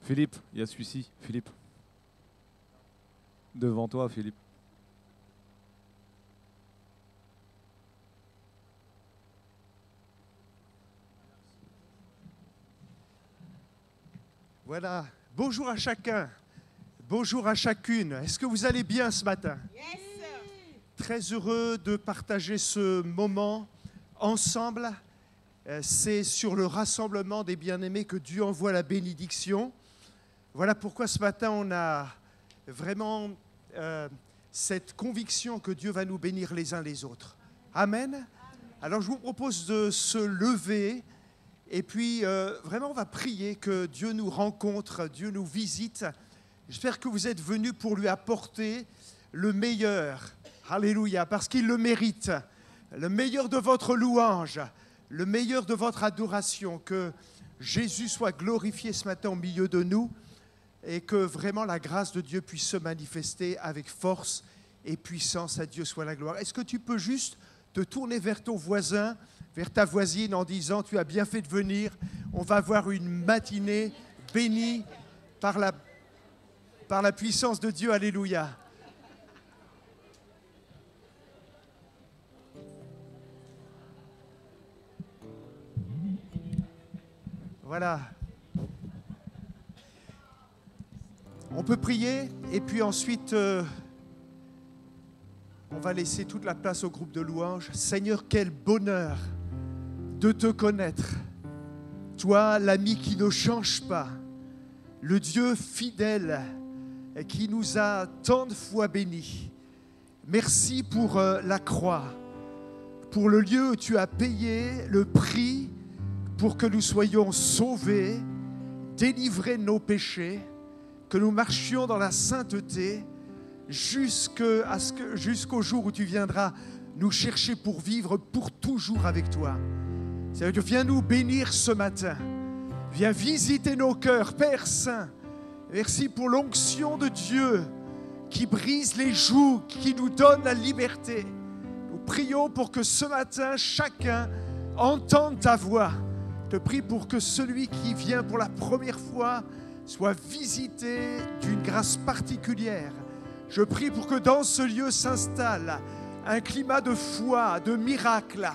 Philippe, il y a celui-ci, Philippe. Devant toi, Philippe. Voilà. Bonjour à chacun. Bonjour à chacune. Est-ce que vous allez bien ce matin? Yes. Très heureux de partager ce moment ensemble. C'est sur le rassemblement des bien-aimés que Dieu envoie la bénédiction. Voilà pourquoi ce matin on a vraiment cette conviction que Dieu va nous bénir les uns les autres. Amen. Alors je vous propose de se lever et puis vraiment on va prier que Dieu nous rencontre, Dieu nous visite. J'espère que vous êtes venus pour lui apporter le meilleur. Alléluia, parce qu'il le mérite. Le meilleur de votre louange, le meilleur de votre adoration. Que Jésus soit glorifié ce matin au milieu de nous et que vraiment la grâce de Dieu puisse se manifester avec force et puissance. À Dieu soit la gloire. Est-ce que tu peux juste te tourner vers ton voisin, vers ta voisine en disant « Tu as bien fait de venir, on va avoir une matinée bénie par la puissance de Dieu. » Alléluia. Voilà. On peut prier et puis ensuite on va laisser toute la place au groupe de louanges. Seigneur, quel bonheur de te connaître. Toi, l'ami qui ne change pas, le Dieu fidèle qui nous a tant de fois bénis. Merci pour la croix, pour le lieu où tu as payé le prix pour que nous soyons sauvés, délivrés de nos péchés, que nous marchions dans la sainteté jusqu'au jour où tu viendras nous chercher pour vivre pour toujours avec toi. Seigneur, viens nous bénir ce matin. Viens visiter nos cœurs, Père Saint. Merci pour l'onction de Dieu qui brise les jougs, qui nous donne la liberté. Nous prions pour que ce matin, chacun entende ta voix. Je te prie pour que celui qui vient pour la première fois soit visité d'une grâce particulière. Je prie pour que dans ce lieu s'installe un climat de foi, de miracle,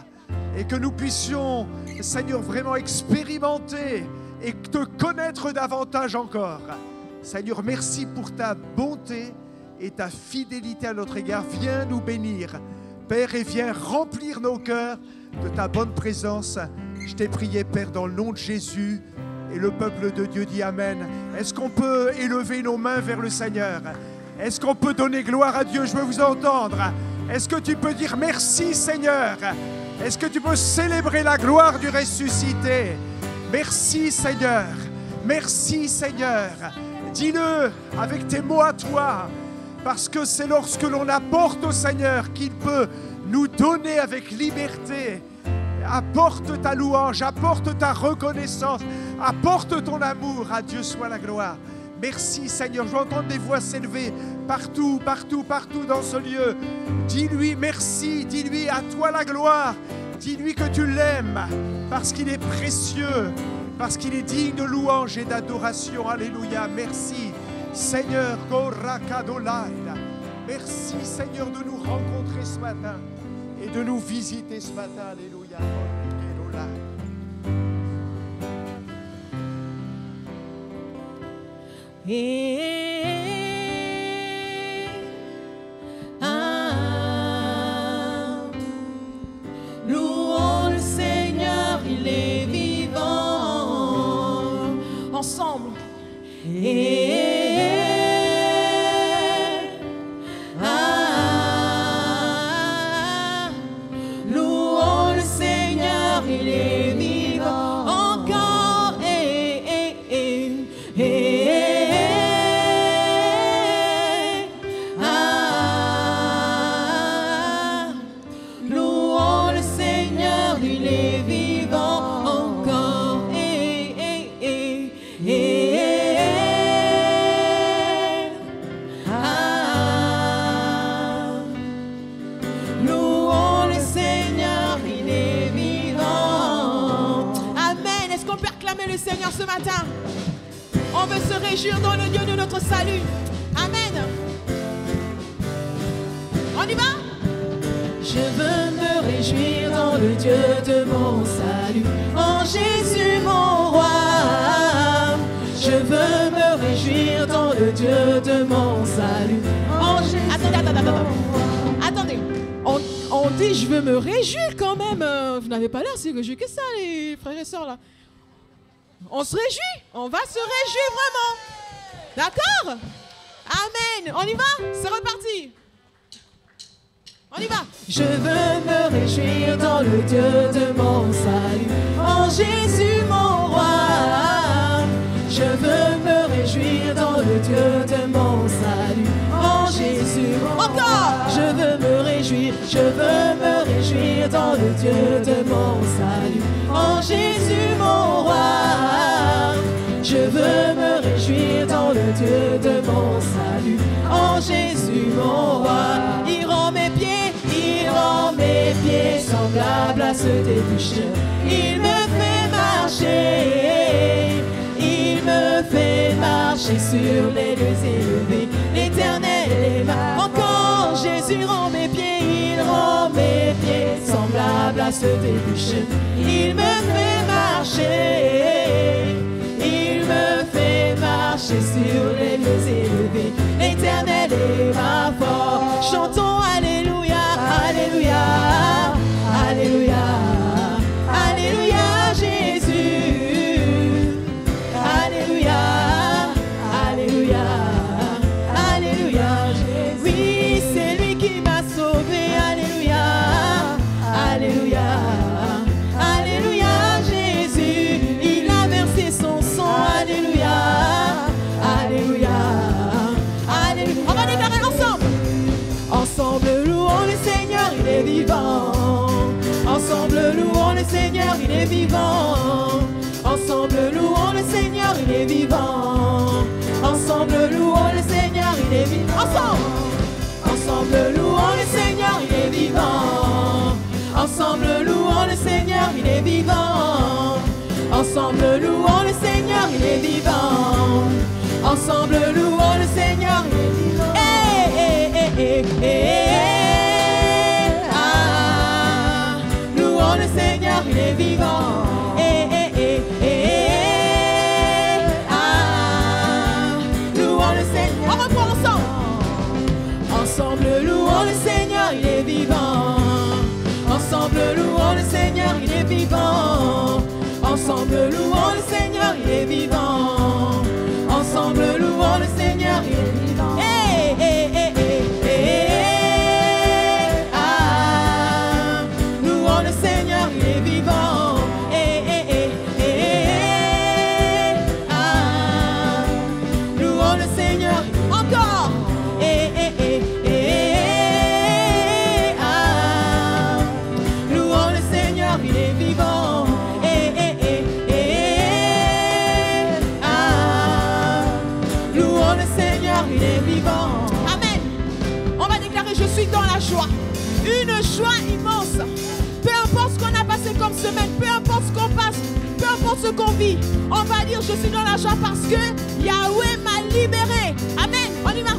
et que nous puissions, Seigneur, vraiment expérimenter et te connaître davantage encore. Seigneur, merci pour ta bonté et ta fidélité à notre égard. Viens nous bénir, Père, et viens remplir nos cœurs de ta bonne présence. Je t'ai prié, Père, dans le nom de Jésus, et le peuple de Dieu dit Amen. Est-ce qu'on peut élever nos mains vers le Seigneur? Est-ce qu'on peut donner gloire à Dieu? Je veux vous entendre. Est-ce que tu peux dire merci, Seigneur? Est-ce que tu peux célébrer la gloire du ressuscité? Merci, Seigneur. Merci, Seigneur. Dis-le avec tes mots à toi, parce que c'est lorsque l'on apporte au Seigneur qu'il peut nous donner avec liberté. Apporte ta louange, apporte ta reconnaissance, apporte ton amour. À Dieu soit la gloire. Merci Seigneur, je veux entendre des voix s'élever partout, partout, partout dans ce lieu. Dis-lui merci, dis-lui à toi la gloire, dis-lui que tu l'aimes parce qu'il est précieux, parce qu'il est digne de louange et d'adoration. Alléluia, merci Seigneur. Merci Seigneur de nous rencontrer ce matin et de nous visiter ce matin. Alléluia. Louons le Seigneur, il est vivant. Ensemble. Louons le Seigneur, il est vivant. Encore. Louons le Seigneur, il est vivant. Encore. Louons le Seigneur, il est vivant. Amen. Est-ce qu'on peut acclamer le Seigneur ce matin? On veut se réjouir dans le Dieu de notre salut. Amen. On y va? Je veux me réjouir dans le Dieu de mon salut, en Jésus mon roi. Je veux me réjouir dans le Dieu de mon salut, en Jésus. Attendez. On dit je veux me réjouir quand même. Vous n'avez pas l'air si réjouis que ça, les frères et sœurs là. On se réjouit. On va se réjouir vraiment. D'accord? Amen. On y va? C'est reparti. On y va. Je veux me réjouir dans le Dieu de mon salut, en Jésus mon roi. Je veux me réjouir dans le Dieu de mon salut, en Jésus mon roi. Encore. Je veux me réjouir dans le Dieu de mon salut, en Jésus mon roi. Je veux me réjouir dans le Dieu de mon salut, en Jésus mon roi. Il rend mes pieds semblables à ceux des bûcheurs. Il me fait marcher sur les lieux élevés. L'Éternel est ma. Encore Jésus rend mes pieds, il rend mes pieds semblables à ceux des bûcheurs. Il me fait marcher sur les lieux élevés. L'Éternel est ma force. Chantons Alléluia, Alléluia, Alléluia, Alléluia Jésus. Alléluia, Alléluia, Alléluia Jésus. Oui, c'est lui qui m'a sauvé. Alléluia, Alléluia, Alléluia Jésus. Il a versé son sang. Alléluia, Alléluia, Alléluia. On va déclarer ensemble. Ensemble louons le Seigneur, il est vivant. Ensemble louons le Seigneur, il est vivant. Ensemble louons le Seigneur, il est vivant. Ensemble louons le Seigneur, il est vivant. Ensemble louons le Seigneur, il est vivant. Ensemble louons le Seigneur, il est vivant. Ensemble louons le Seigneur, il est vivant. Ensemble louons le Seigneur, il est vivant. Louons le Seigneur, il est vivant. Louons le Seigneur. On reprend ensemble. Ensemble louons le Seigneur, il est vivant. Ensemble louons le Seigneur, il est vivant. Ensemble louons le Seigneur, il est vivant. Ensemble louons le Seigneur, il est vivant. Louons le Seigneur, il est vivant. Louons le Seigneur. Encore. Louons le Seigneur, il est vivant. Louons le Seigneur, il est vivant. Amen. On va déclarer je suis dans la joie. Une joie immense. Peu importe ce qu'on a passé comme semaine, peu importe ce qu'on passe, peu importe ce qu'on vit, on va dire je suis dans la joie parce que Yahweh m'a libéré. Amen. On y va.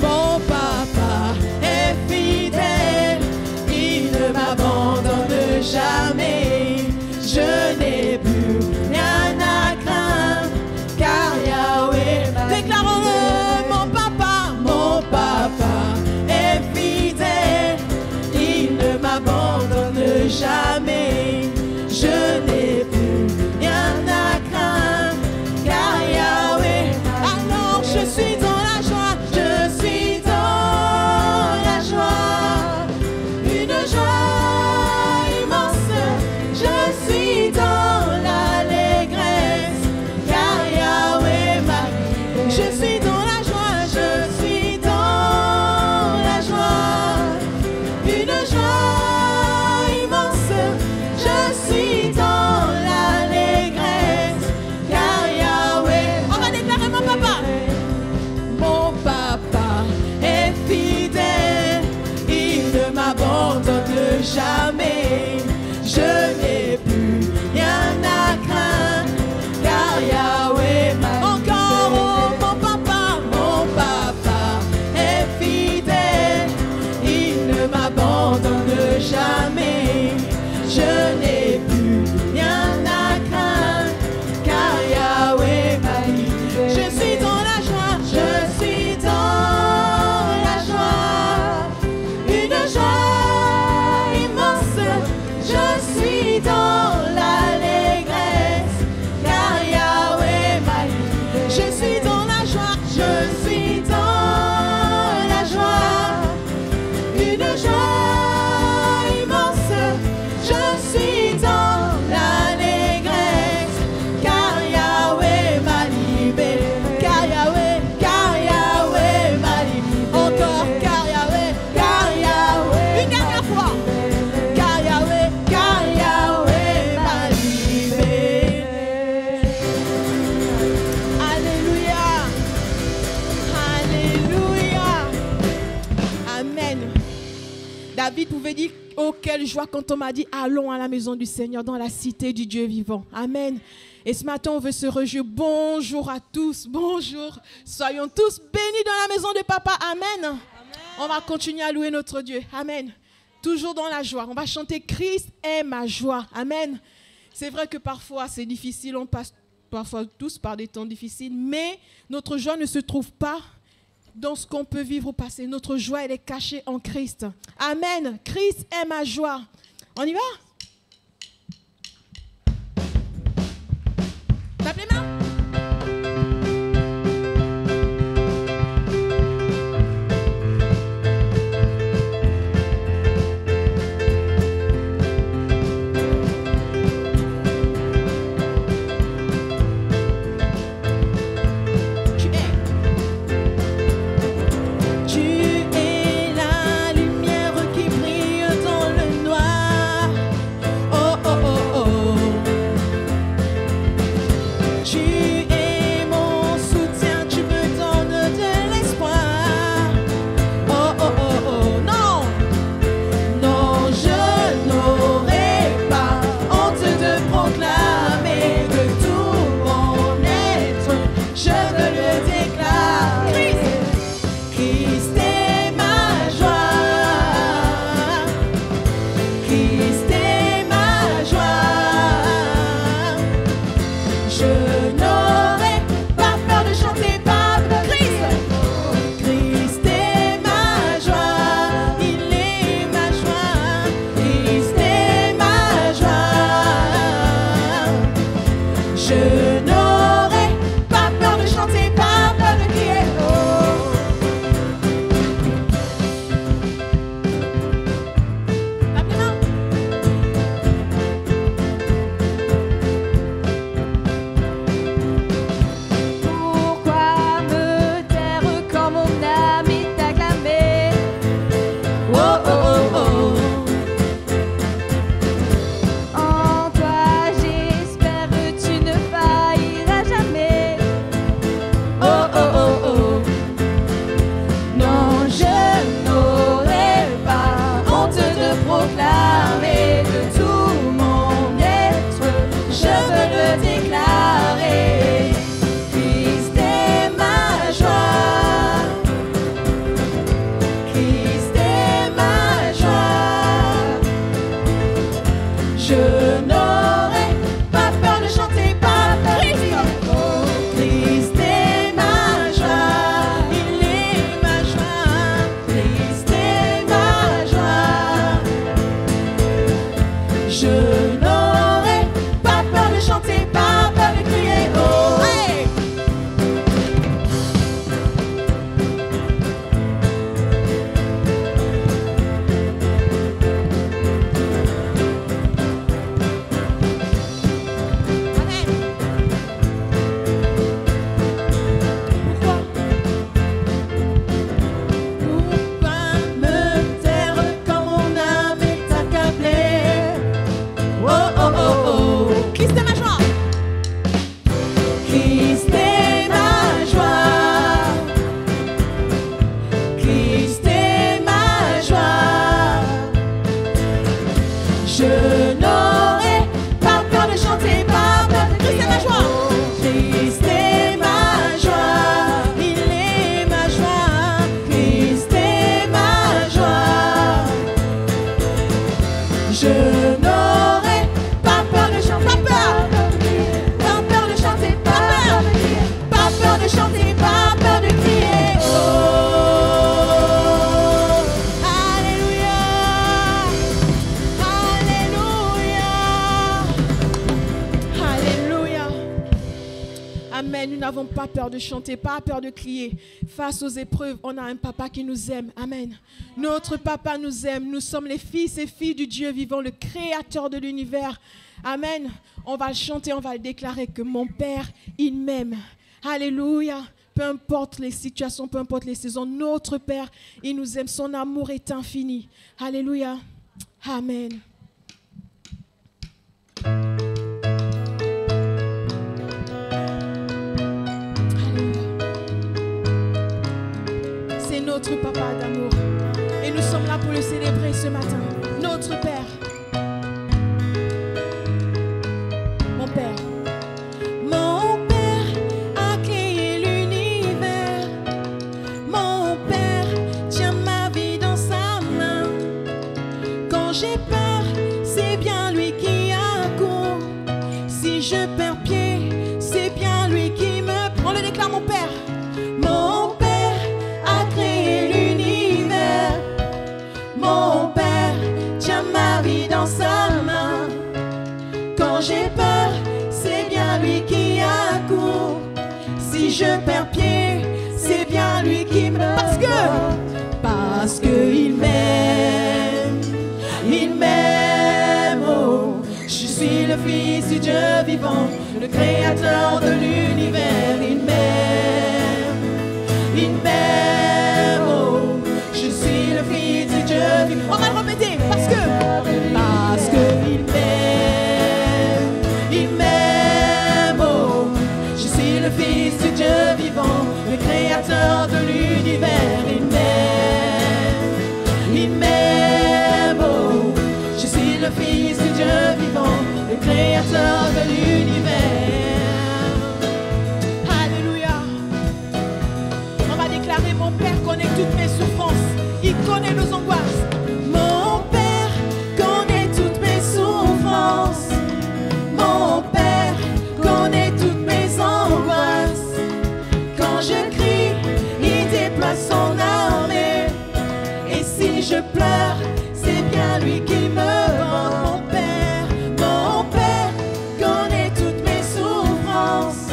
Mon papa est fidèle. Il ne m'abandonne jamais. Je n'ai plus rien à craindre car Yahweh m'a. Déclarons-le. Mon papa est fidèle. Il ne m'abandonne jamais. Je n'ai plus rien à craindre car Yahweh. Alors je suis dans la joie, je suis dans la joie, une joie immense. Je suis dans l'allégresse car Yahweh m'a. Je suis dans la joie, je suis dans la joie, une joie immense. Je suis dans l'allégresse car Yahweh. On va déclarer mon papa. Mon papa est fidèle. Il ne m'abandonne jamais. Je n'ai plus rien à craindre car Yahweh m'a. Oh, quelle joie quand on m'a dit, allons à la maison du Seigneur, dans la cité du Dieu vivant. Amen. Et ce matin, on veut se réjouir. Bonjour à tous. Bonjour. Soyons tous bénis dans la maison de Papa. Amen. Amen. On va continuer à louer notre Dieu. Amen. Toujours dans la joie. On va chanter Christ est ma joie. Amen. C'est vrai que parfois, c'est difficile. On passe parfois tous par des temps difficiles. Mais notre joie ne se trouve pas dans ce qu'on peut vivre au passé. Notre joie, elle est cachée en Christ. Amen. Christ est ma joie. On y va? Tape les mains. Pas peur de chanter, pas peur de crier. Face aux épreuves, on a un papa qui nous aime. Amen. Notre papa nous aime. Nous sommes les fils et filles du Dieu vivant, le créateur de l'univers. Amen. On va le chanter, on va le déclarer que mon Père, il m'aime. Alléluia. Peu importe les situations, peu importe les saisons, notre Père, il nous aime. Son amour est infini. Alléluia. Amen. Notre papa d'amour. Et nous sommes là pour le célébrer ce matin. Notre peur, c'est bien lui qui accourt. Si je perds pied, c'est bien lui qui me prend. On le déclare, mon Père. Mon Père a créé l'univers. Mon Père tient ma vie dans sa main. Quand j'ai peur, c'est bien lui qui accourt. Si je perds pied, c'est bien lui qui me... Parce que il m'aime, oh. Je suis le Fils du Dieu vivant, le Créateur de l'univers. Il m'aime, oh. Je suis le Fils du Dieu vivant. On va le répéter, parce que il m'aime, oh. Je suis le Fils du Dieu vivant, le Créateur de l'univers. Il m'aime, oh. Je suis le Fils du Dieu vivant, le Créateur de l'univers. Alléluia. On va déclarer, mon Père connaît toutes mes souffrances, il connaît nos angoisses. Mon Père connaît toutes mes souffrances. Mon Père connaît toutes mes angoisses. Quand je crie, il déploie son armée. Et si je pleure, c'est bien lui qui me rend. Mon Père connaît toutes mes souffrances.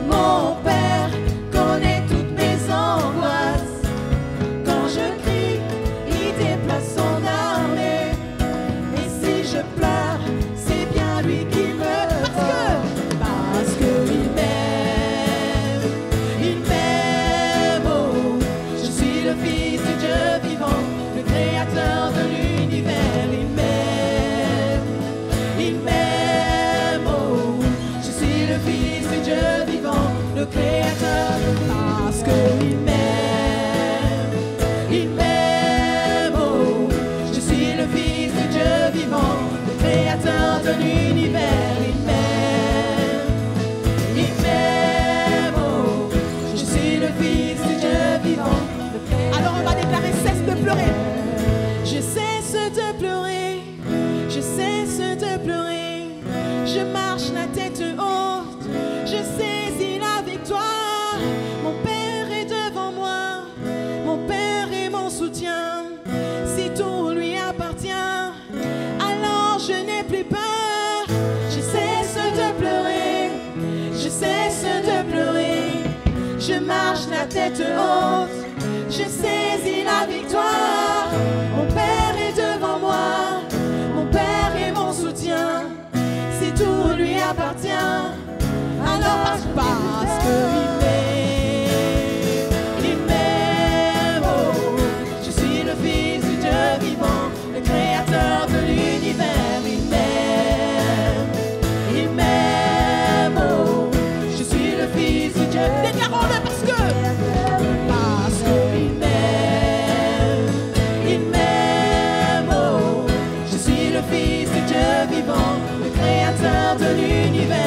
Mon Père connaît toutes mes angoisses. Quand je crie, il déploie son armée. Et si je pleure, c'est bien lui qui me rend. Parce que il m'aime, oh. Je suis le Fils du Dieu vivant, le Créateur de l'univers. Il m'aime, oh. Je suis le Fils du Dieu vivant, le Créateur. Parce que il m'aime, oh. Je suis le Fils du Dieu vivant, le Créateur de l'univers. Il m'aime, oh. Je suis le Fils du Dieu vivant. Alors on va déclarer, cesse de pleurer. Je cesse de pleurer, je cesse de pleurer. Je marche la tête haute, je saisis la victoire. Mon Père est devant moi, mon Père est mon soutien. Si tout lui appartient, alors je n'ai plus peur. Je cesse de pleurer, je cesse de pleurer. Je marche la tête haute, je saisis la victoire. Mon Père est devant moi, mon Père est mon soutien. Si tout lui appartient, alors parce qu'il m'aime, oh. Je suis le Fils du Dieu vivant, le Créateur de l'univers. Il m'aime, oh. Je suis le Fils du Dieu. Déclarons-le parce que il m'aime, oh. Je suis le Fils du Dieu vivant, le Créateur de l'univers.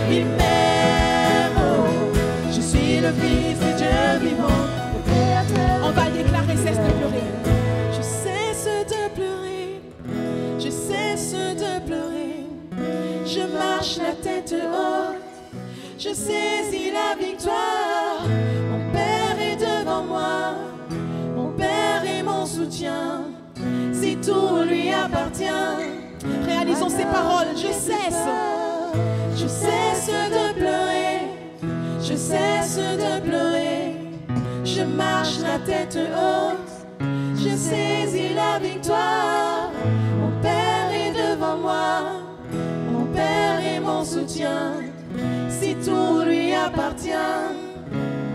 Il m'aime, oh. Je suis le Fils du Dieu vivant, le Créateur. On va déclarer, cesse de pleurer. Je cesse de pleurer, je cesse de pleurer. Je marche la tête haute, je saisis la victoire. Mon Père est devant moi, mon Père est mon soutien. Si tout lui appartient, réalisons ces paroles. Je cesse de pleurer, je cesse de pleurer. Je marche la tête haute, je saisis la victoire. Mon Père est devant moi, mon Père est mon soutien. Si tout lui appartient,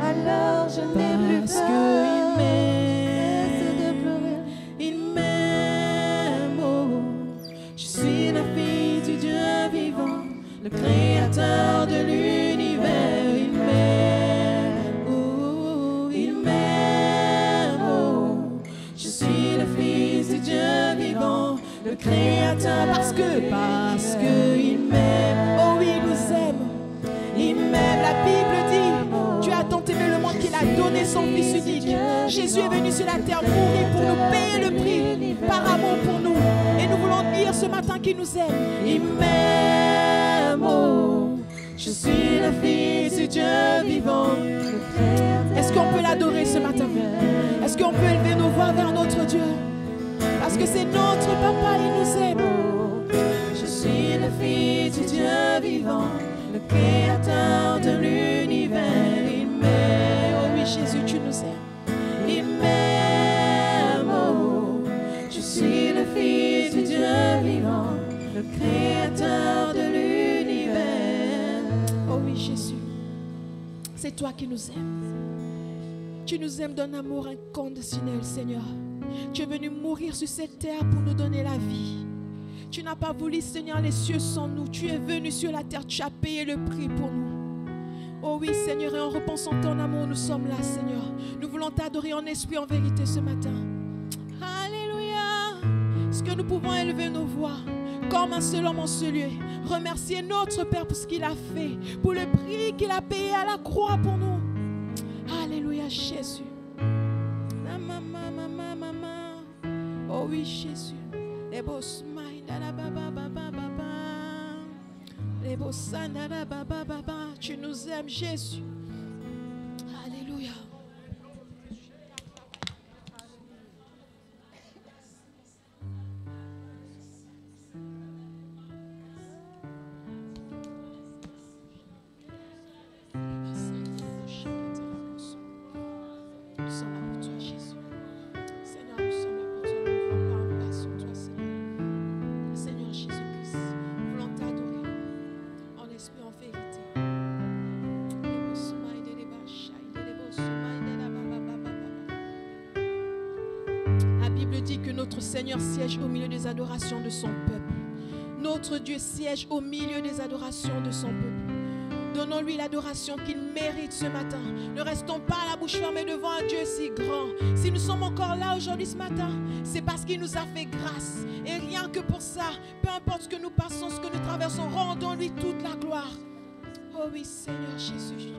alors je n'ai plus peur. Parce qu'il m'aime, il m'aime, oh. Je suis la fille du Dieu vivant, le Créateur de l'univers. Il m'aime, oh. Il m'aime, oh. Je suis le Fils du Dieu vivant, le Créateur. Parce que il m'aime, oh, il nous aime. Il m'aime, la Bible dit, Dieu a tant aimé le monde qu'il a donné son Fils unique. Jésus est venu sur la terre mourir pour nous payer le prix. voulons dire ce matin qu'il nous aime. Il m'aime, oh, je suis la fille du Dieu vivant. Est-ce qu'on peut l'adorer ce matin? Est-ce qu'on peut élever nos voix vers notre Dieu? Parce que c'est notre papa, il nous aime. Je suis la fille du Dieu vivant, le créateur de l'univers. Il m'aime, oh oui Jésus, tu nous aimes. Il m'aime, oh, je suis la fille du Dieu vivant, le créateur de l'univers. Oh oui Jésus, c'est toi qui nous aimes. Tu nous aimes d'un amour inconditionnel, Seigneur. Tu es venu mourir sur cette terre pour nous donner la vie. Tu n'as pas voulu, Seigneur, les cieux sans nous. Tu es venu sur la terre, tu as payé le prix pour nous. Oh oui, Seigneur, et en repensant ton amour, nous sommes là, Seigneur. Nous voulons t'adorer en esprit, en vérité ce matin. Alléluia. Est-ce que nous pouvons élever nos voix comme un seul homme en ce lieu? Remercier notre Père pour ce qu'il a fait, pour le prix qu'il a payé à la croix pour nous. Alléluia, Jésus. Oh oui, Jésus. Les beaux smiles, les beaux sanada, tu nous aimes, Jésus. Alléluia. Nous sommes là pour toi, Jésus. Seigneur, nous sommes là pour toi. Nous voulons parler sur toi, Seigneur. Seigneur Jésus-Christ, nous voulons t'adorer en esprit, en vérité. La Bible dit que notre Seigneur siège au milieu des adorations de son peuple. Notre Dieu siège au milieu des adorations de son peuple. Donnons-lui l'adoration qu'il mérite ce matin. Ne restons pas la bouche fermée devant un Dieu si grand. Si nous sommes encore là aujourd'hui ce matin, c'est parce qu'il nous a fait grâce. Et rien que pour ça, peu importe ce que nous passons, ce que nous traversons, rendons-lui toute la gloire. Oh oui, Seigneur Jésus.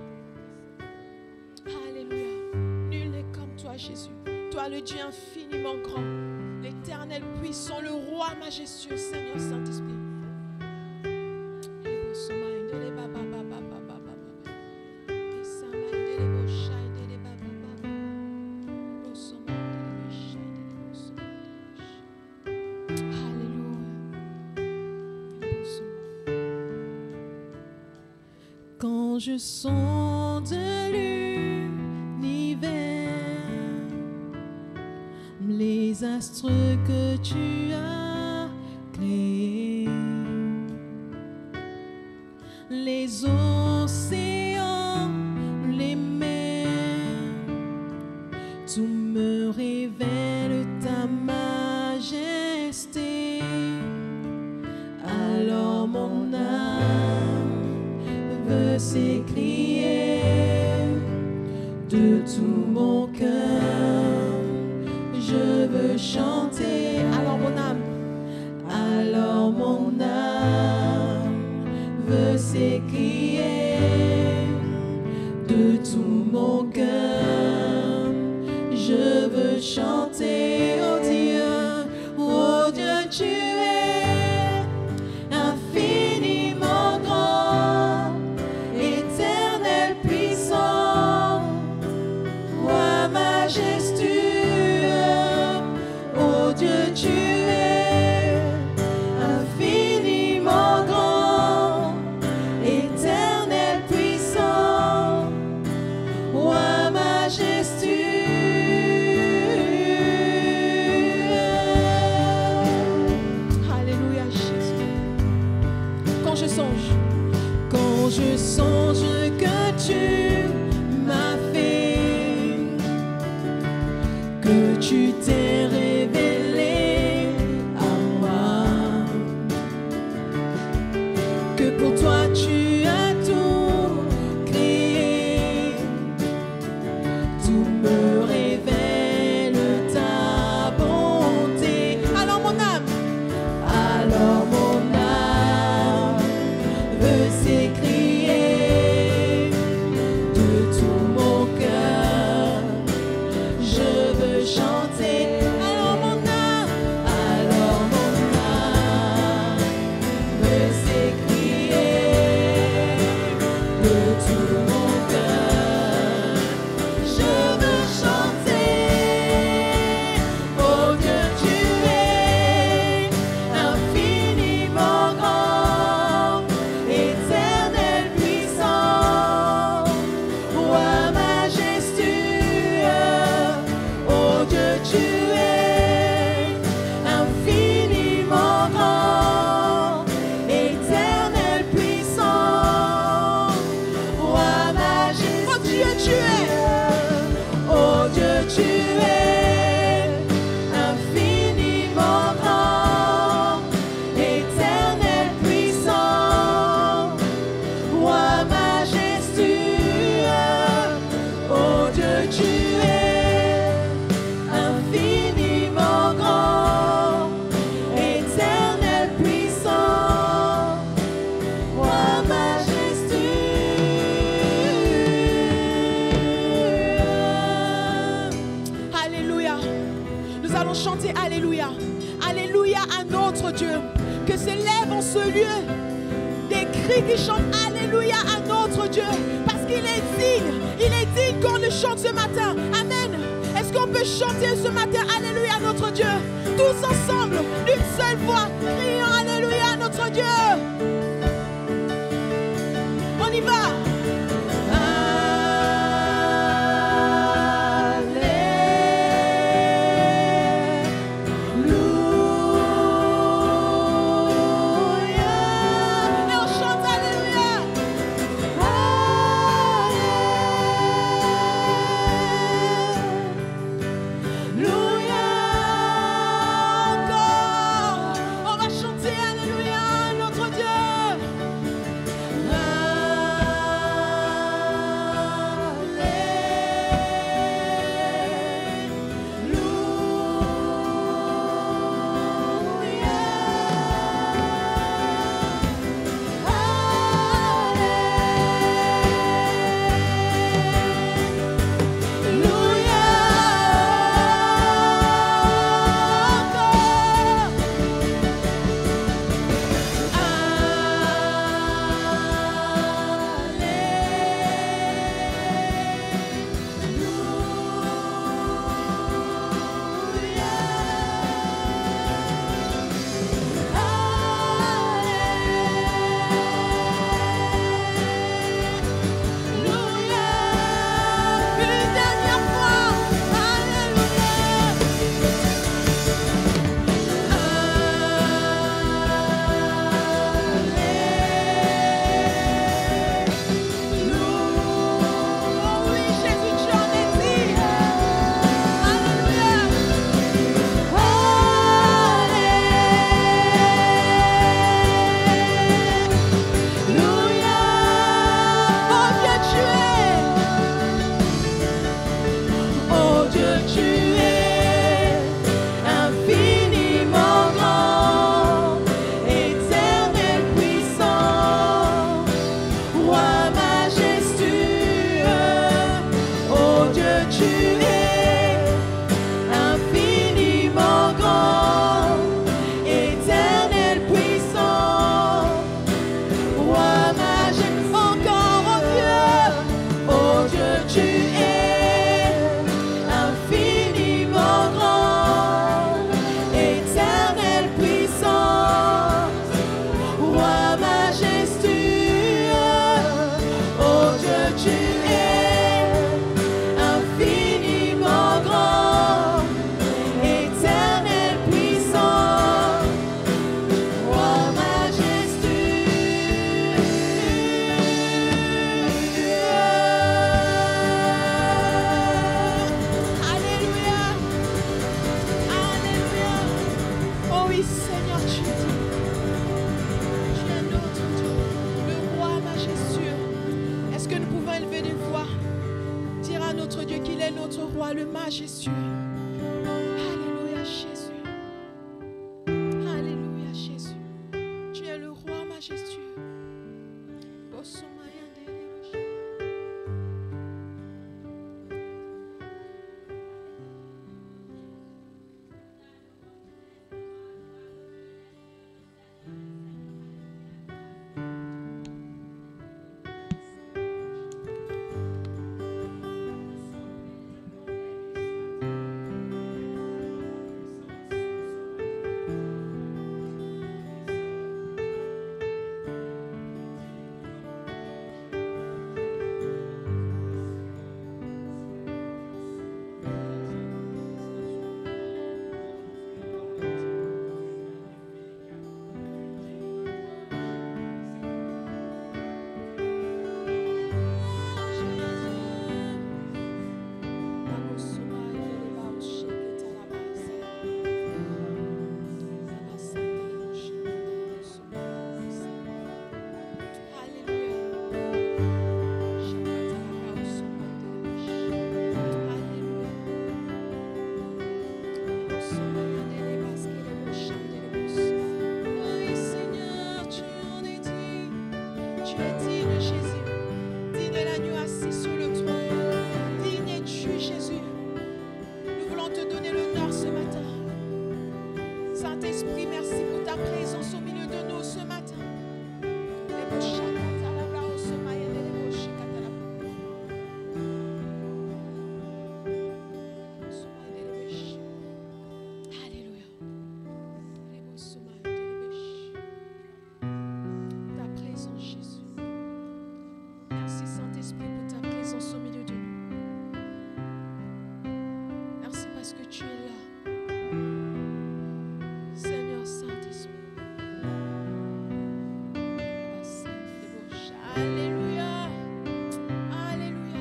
Alléluia. Nul n'est comme toi, Jésus. Toi, le Dieu infiniment grand, l'éternel puissant, le roi majestueux, Seigneur Saint-Esprit. Quand je sonde l'univers, les astres que tu as créés, les océans, les mers, tout me révèle ta majesté. Alors mon âme veut s'écrier de tout mon cœur. Je veux chanter. Alors mon âme veut s'écrier de tout mon cœur. Je veux chanter. Oh Dieu, tu es infiniment grand, éternel. Alléluia à notre Dieu. Que s'élève en ce lieu des cris qui chantent Alléluia à notre Dieu. Parce qu'il est digne qu'on le chante ce matin. Amen. Est-ce qu'on peut chanter ce matin Alléluia à notre Dieu? Tous ensemble, d'une seule voix, crions Alléluia à notre Dieu. On y va. Le majestueux. Alléluia Jésus. Alléluia Jésus. Tu es le roi majestueux. Saint-Esprit, merci pour ta présence au milieu de nous ce matin. Alléluia. Ta présence, Jésus. Merci Saint-Esprit pour ta présence au milieu de nous. Merci parce que tu es là. Seigneur Saint-Esprit. Alléluia. Alléluia.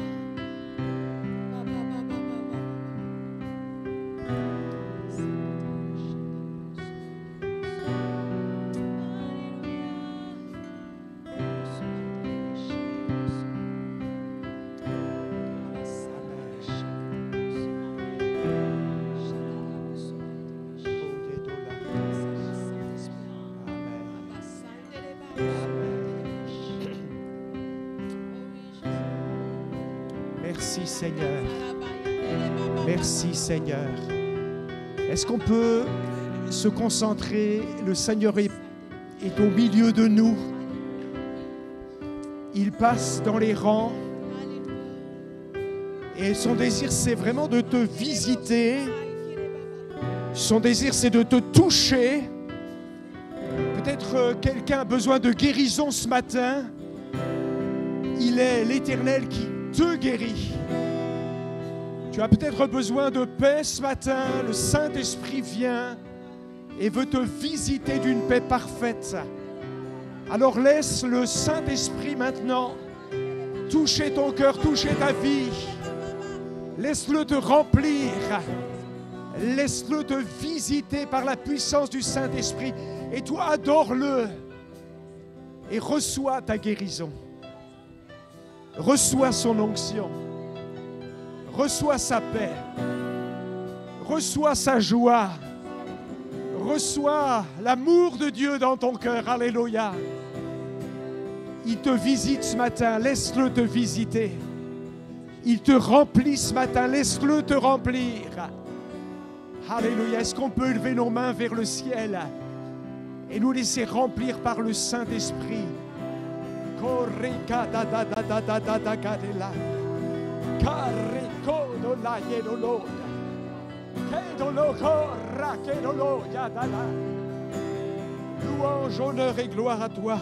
Merci Seigneur. Merci Seigneur. Est-ce qu'on peut se concentrer? Le Seigneur est au milieu de nous. Il passe dans les rangs. Et son désir, c'est vraiment de te visiter. Son désir, c'est de te toucher. Peut-être quelqu'un a besoin de guérison ce matin. Il est l'Éternel qui te guérit. Tu as peut-être besoin de paix ce matin. Le Saint-Esprit vient et veut te visiter d'une paix parfaite. Alors laisse le Saint-Esprit maintenant toucher ton cœur, toucher ta vie. Laisse-le te remplir. Laisse-le te visiter par la puissance du Saint-Esprit. Et toi, adore-le et reçois ta guérison. Reçois son onction. Reçois sa paix. Reçois sa joie. Reçois l'amour de Dieu dans ton cœur. Alléluia. Il te visite ce matin. Laisse-le te visiter. Il te remplit ce matin. Laisse-le te remplir. Alléluia. Est-ce qu'on peut lever nos mains vers le ciel et nous laisser remplir par le Saint-Esprit? Louange, honneur et gloire à toi.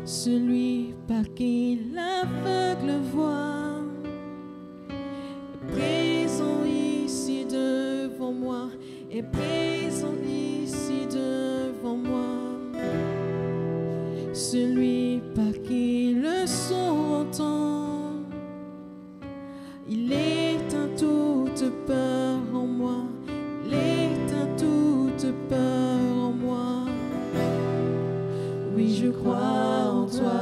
Celui par qui l'aveugle voit est présent ici devant moi, est présent ici devant moi. Celui par qui le son entend, il éteint toute peur en moi, il éteint toute peur en moi. Oui, je crois en toi.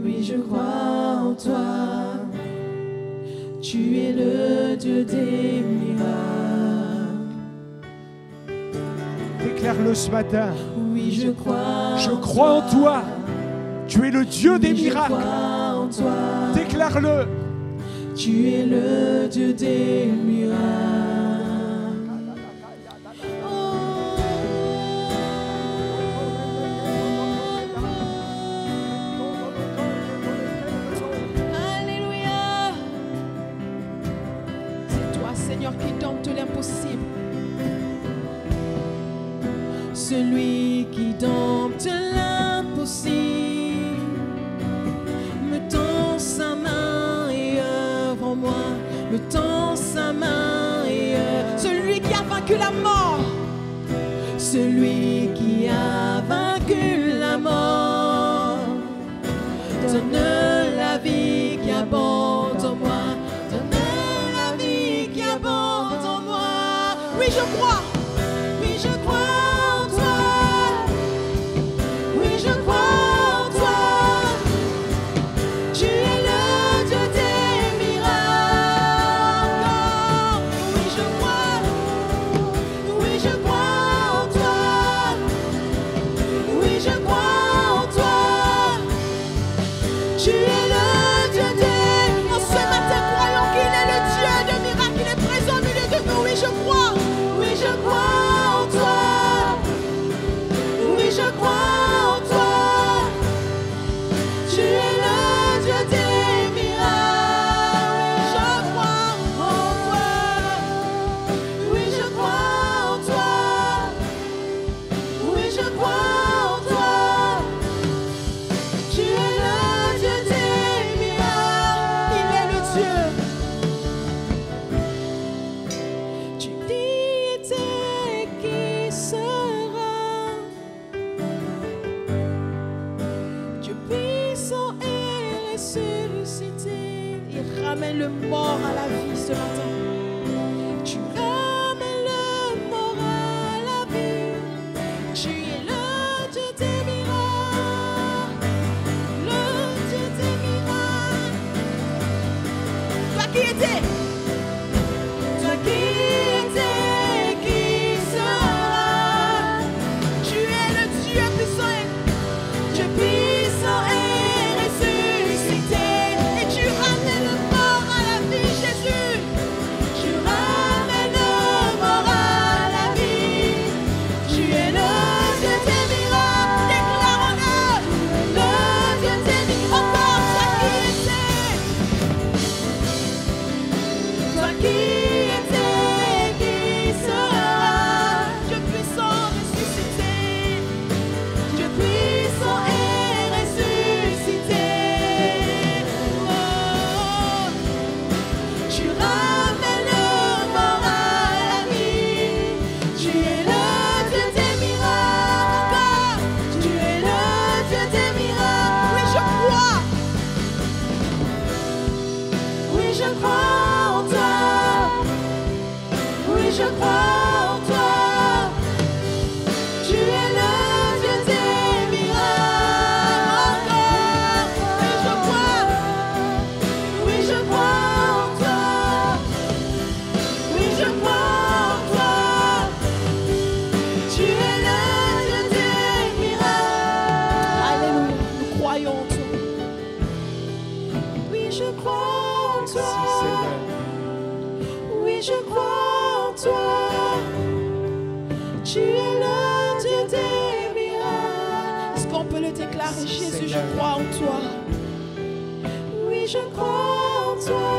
Oui, je crois en toi. Tu es le Dieu des miracles. Déclare-le ce matin. Oui, je crois. Je crois en toi. Tu es le Dieu des Oui, miracles. Je crois en toi. Déclare-le. Tu es le Dieu des miracles. Oh, celui qui dompte l'impossible, me tend sa main et œuvre en moi, me tend sa main et œuvre. Celui qui a vaincu la mort, celui qui a vaincu la mort, donne la vie qui abonde en moi, donne la vie qui abonde en moi. Oui, je crois. Oui, je crois en toi. Oui, je crois en toi. Tu es le Dieu des miracles. Oui, je crois. Oui, je crois en toi. Oui, je crois en toi. Tu es le Dieu des... En ce matin, croyons qu'il est le Dieu de miracles. Il est présent au milieu de nous. Oui, je crois. Oui, je crois en toi. Oui, je crois en toi. Tu es le Dieu des miracles. Je crois en toi. Oui, je crois en toi. Oui, je crois en toi. Tu es le Dieu des miracles. Il est le Dieu. Tu dis était qui sera Dieu puissant et ressuscité. Il ramène le mort à la vie ce matin. Tu ramènes le mort à la vie. Tu es le Dieu des miracles. Le Dieu des miracles. Toi qui étais. Toi qui étais, qui sera. Tu es le Dieu puissant et ressuscité. Et tu ramènes le mort à la vie, Jésus. Tu ramènes le mort à la vie. Tu es le Dieu des miracles. Déclarons-le. Le Dieu des miracles. Encore toi qui étais, qui sera. Dieu puissant ressuscité. Dieu puissant et ressuscité. Oh, tu ramènes le mort à la vie. Tu es le Dieu des miracles. Tu es le Dieu des miracles. Oui, je crois. Oui, je crois en toi. Oui, je crois en toi. Tu es le Dieu des miracles. Oui, je crois. Oui, je crois en toi. Oui, je crois en toi. Tu es le Dieu des miracles. Alléluia. Nous croyons en toi. Oui, je crois en toi. Merci Seigneur. Oui, je crois en toi. Tu es le Dieu des miracles. Est-ce qu'on peut le déclarer, Merci, Jésus, je Seigneur. crois en toi. Oui, je crois en toi.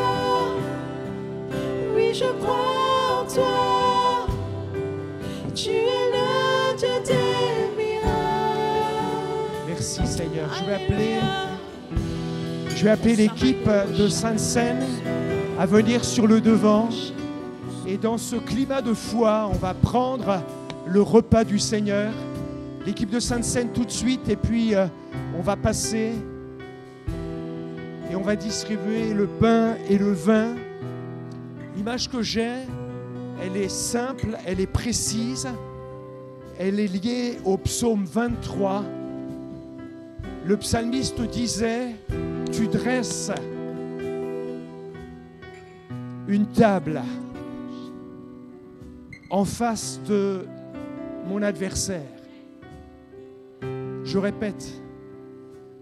Oui, je crois en toi. Tu es le Dieu des miracles. Merci Seigneur. Alléluia. Je vais appeler l'équipe de Sainte-Seine à venir sur le devant. Et dans ce climat de foi, on va prendre le repas du Seigneur. L'équipe de Sainte-Seine tout de suite. Et puis, on va passer et on va distribuer le pain et le vin. L'image que j'ai, elle est simple, elle est précise. Elle est liée au psaume 23. Le psalmiste disait: tu dresses une table en face de mon adversaire. Je répète,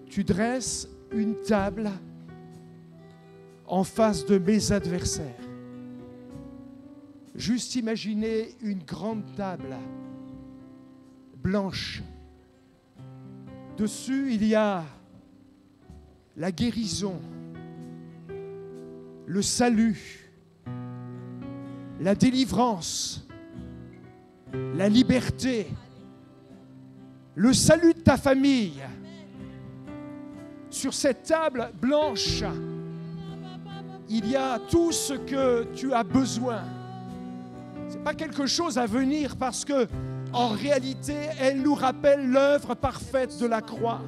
tu dresses une table en face de mes adversaires. Juste imaginez une grande table blanche. Dessus, il y a la guérison, le salut, la délivrance, la liberté, le salut de ta famille. Sur cette table blanche, il y a tout ce que tu as besoin. Ce n'est pas quelque chose à venir parce que, en réalité, elle nous rappelle l'œuvre parfaite de la croix.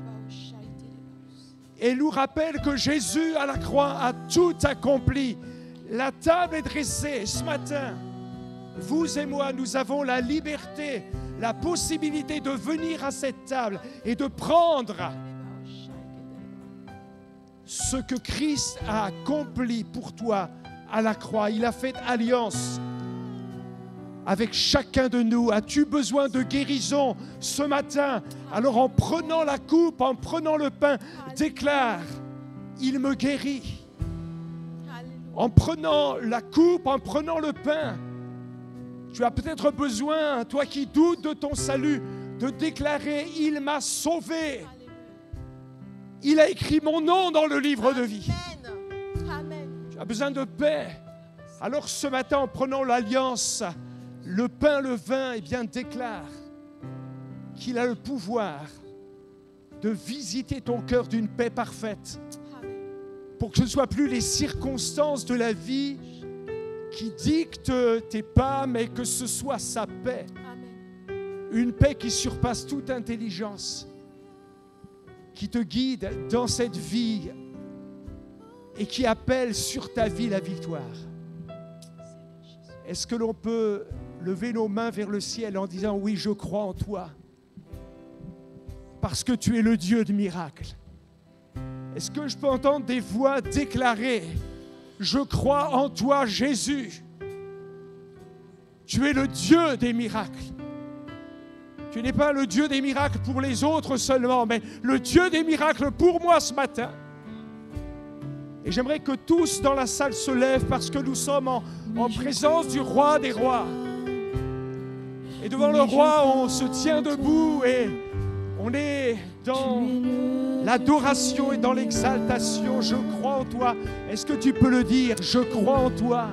Elle nous rappelle que Jésus à la croix a tout accompli. La table est dressée ce matin. Vous et moi, nous avons la liberté, la possibilité de venir à cette table et de prendre ce que Christ a accompli pour toi à la croix. Il a fait alliance avec chacun de nous. As-tu besoin de guérison ce matin? Alors en prenant la coupe, en prenant le pain, déclare, il me guérit. En prenant la coupe, en prenant le pain, tu as peut-être besoin, toi qui doutes de ton salut, de déclarer, il m'a sauvé. Il a écrit mon nom dans le livre de vie. Tu as besoin de paix. Alors ce matin, en prenant l'alliance, le pain, le vin, eh bien déclare qu'il a le pouvoir de visiter ton cœur d'une paix parfaite. Pour que ce ne soit plus les circonstances de la vie qui dictent tes pas, mais que ce soit sa paix. Une paix qui surpasse toute intelligence, qui te guide dans cette vie et qui appelle sur ta vie la victoire. Est-ce que l'on peut lever nos mains vers le ciel en disant « Oui, je crois en toi, parce que tu es le Dieu de miracles ». Est-ce que je peux entendre des voix déclarer « Je crois en toi, Jésus, tu es le Dieu des miracles ». Tu n'es pas le Dieu des miracles pour les autres seulement, mais le Dieu des miracles pour moi ce matin. Et j'aimerais que tous dans la salle se lèvent parce que nous sommes en présence du roi des rois. Et devant le roi, on se tient debout et on est dans l'adoration et dans l'exaltation. Je crois en toi. Est-ce que tu peux le dire? Je crois en toi.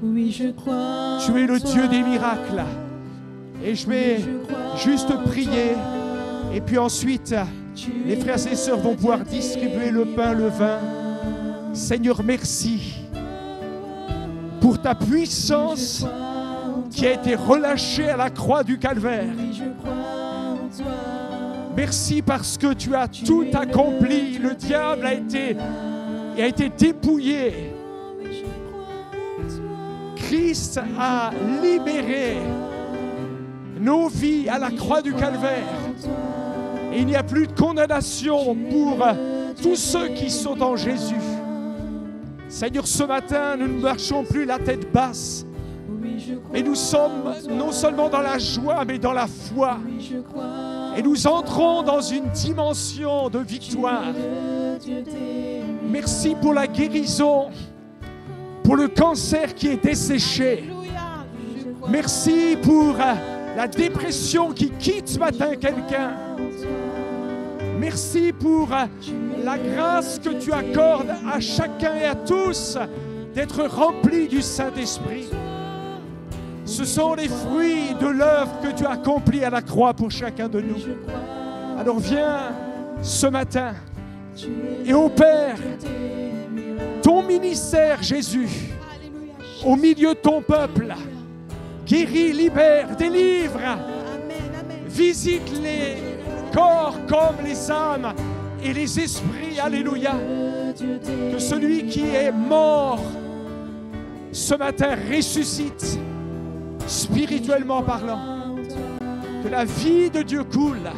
Oui, je crois. Tu es le Dieu des miracles. Et je vais juste prier. Et puis ensuite, les frères et sœurs vont pouvoir distribuer le pain, le vin. Seigneur, merci pour ta puissance qui a été relâchée à la croix du Calvaire. Merci parce que tu as tout accompli. Le diable a été dépouillé. Christ a libéré nos vies à la croix du Calvaire. Et il n'y a plus de condamnation pour tous ceux qui sont en Jésus. Seigneur, ce matin, nous ne marchons plus la tête basse, mais nous sommes non seulement dans la joie, mais dans la foi. Et nous entrons dans une dimension de victoire. Merci pour la guérison, pour le cancer qui est desséché. Merci pour la dépression qui quitte ce matin quelqu'un. Merci pour la grâce que tu accordes à chacun et à tous d'être remplis du Saint-Esprit. Ce sont les fruits de l'œuvre que tu as accomplie à la croix pour chacun de nous. Alors viens ce matin et opère ton ministère, Jésus, au milieu de ton peuple. Guéris, libère, délivre. Visite les corps comme les âmes et les esprits. Alléluia. Que celui qui est mort ce matin ressuscite, spirituellement parlant. Que la vie de Dieu coule.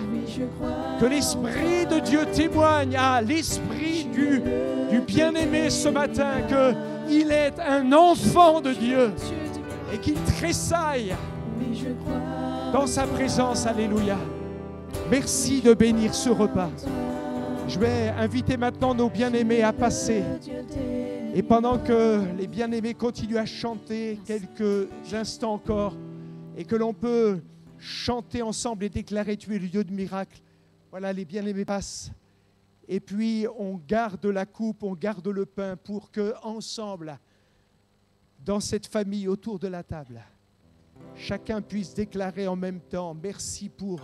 Que l'Esprit de Dieu témoigne à l'Esprit du bien-aimé ce matin qu'il est un enfant de Dieu et qu'il tressaille dans sa présence. Alléluia. Merci de bénir ce repas. Je vais inviter maintenant nos bien-aimés à passer. Et pendant que les bien-aimés continuent à chanter quelques instants encore, et que l'on peut chanter ensemble et déclarer « Tu es le Dieu de miracles », voilà, les bien-aimés passent. Et puis on garde la coupe, on garde le pain pour que ensemble, dans cette famille autour de la table, chacun puisse déclarer en même temps « Merci pour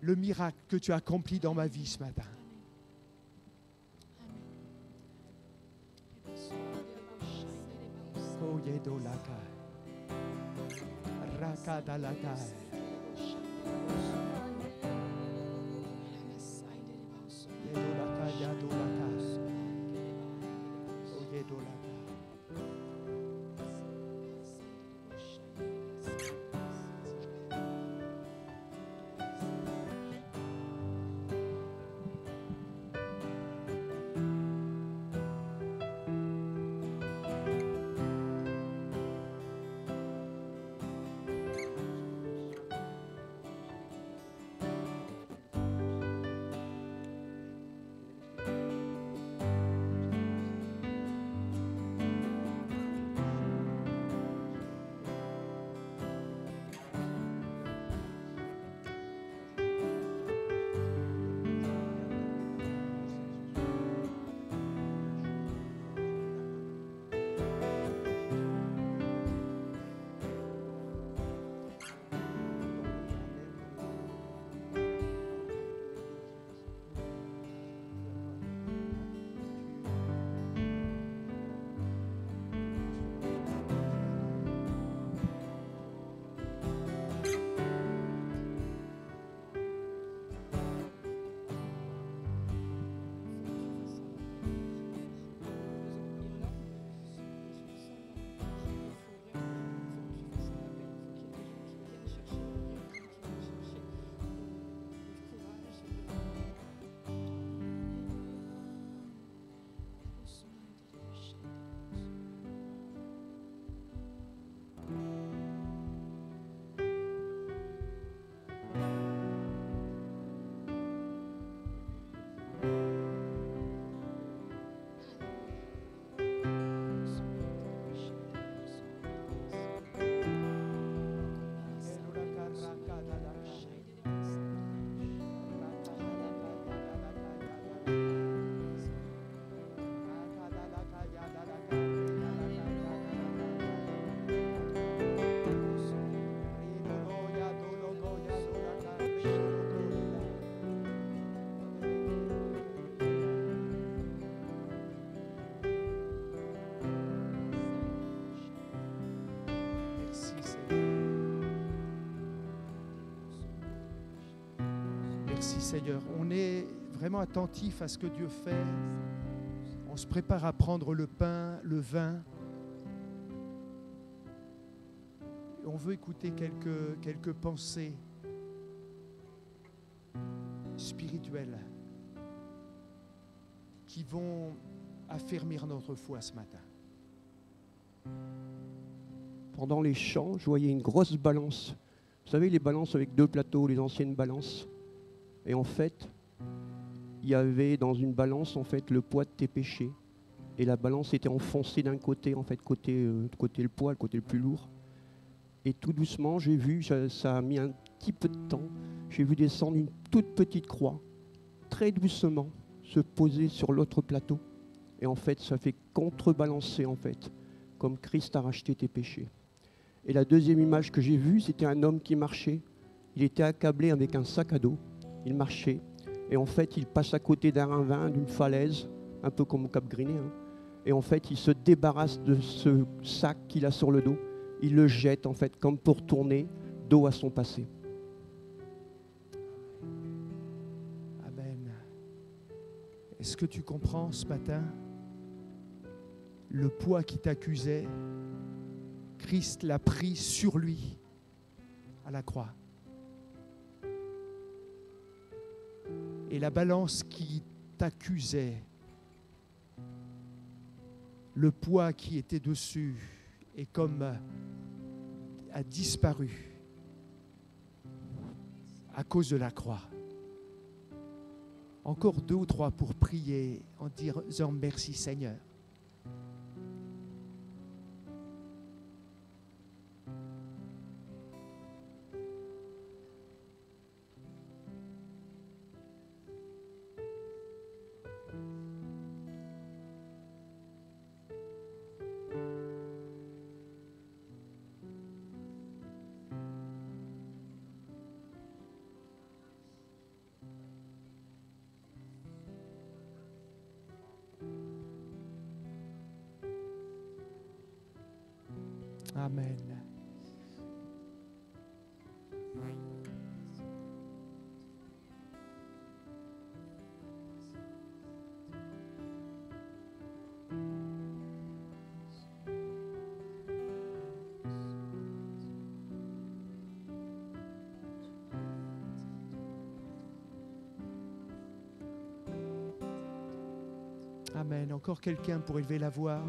le miracle que tu as accompli dans ma vie ce matin. Oh, Yedolaka. Rakadalaka. Yedolaka, Yadolaka. Oh, Yedolaka. Merci Seigneur. On est vraiment attentif à ce que Dieu fait. On se prépare à prendre le pain, le vin. On veut écouter quelques pensées spirituelles qui vont affermir notre foi ce matin. Pendant les chants, je voyais une grosse balance. Vous savez, les balances avec 2 plateaux, les anciennes balances. Et en fait, il y avait dans une balance en fait le poids de tes péchés. Et la balance était enfoncée d'un côté, en fait, côté le poids, le côté le plus lourd. Et tout doucement, j'ai vu, ça a mis un petit peu de temps, j'ai vu descendre une toute petite croix, très doucement, se poser sur l'autre plateau. Et en fait, ça fait contrebalancer, en fait, comme Christ a racheté tes péchés. Et la deuxième image que j'ai vue, c'était un homme qui marchait. Il était accablé avec un sac à dos. Il marchait. Et en fait, il passe à côté d'un ravin, d'une falaise, un peu comme au Cap Griné. Et en fait, il se débarrasse de ce sac qu'il a sur le dos. Il le jette, en fait, comme pour tourner dos à son passé. Amen. Est-ce que tu comprends ce matin le poids qui t'accusait? Christ l'a pris sur lui à la croix. Et la balance qui t'accusait, le poids qui était dessus est comme a disparu à cause de la croix. Encore 2 ou 3 pour prier en disant merci Seigneur. Amen. Amen. Encore quelqu'un pour élever la voix?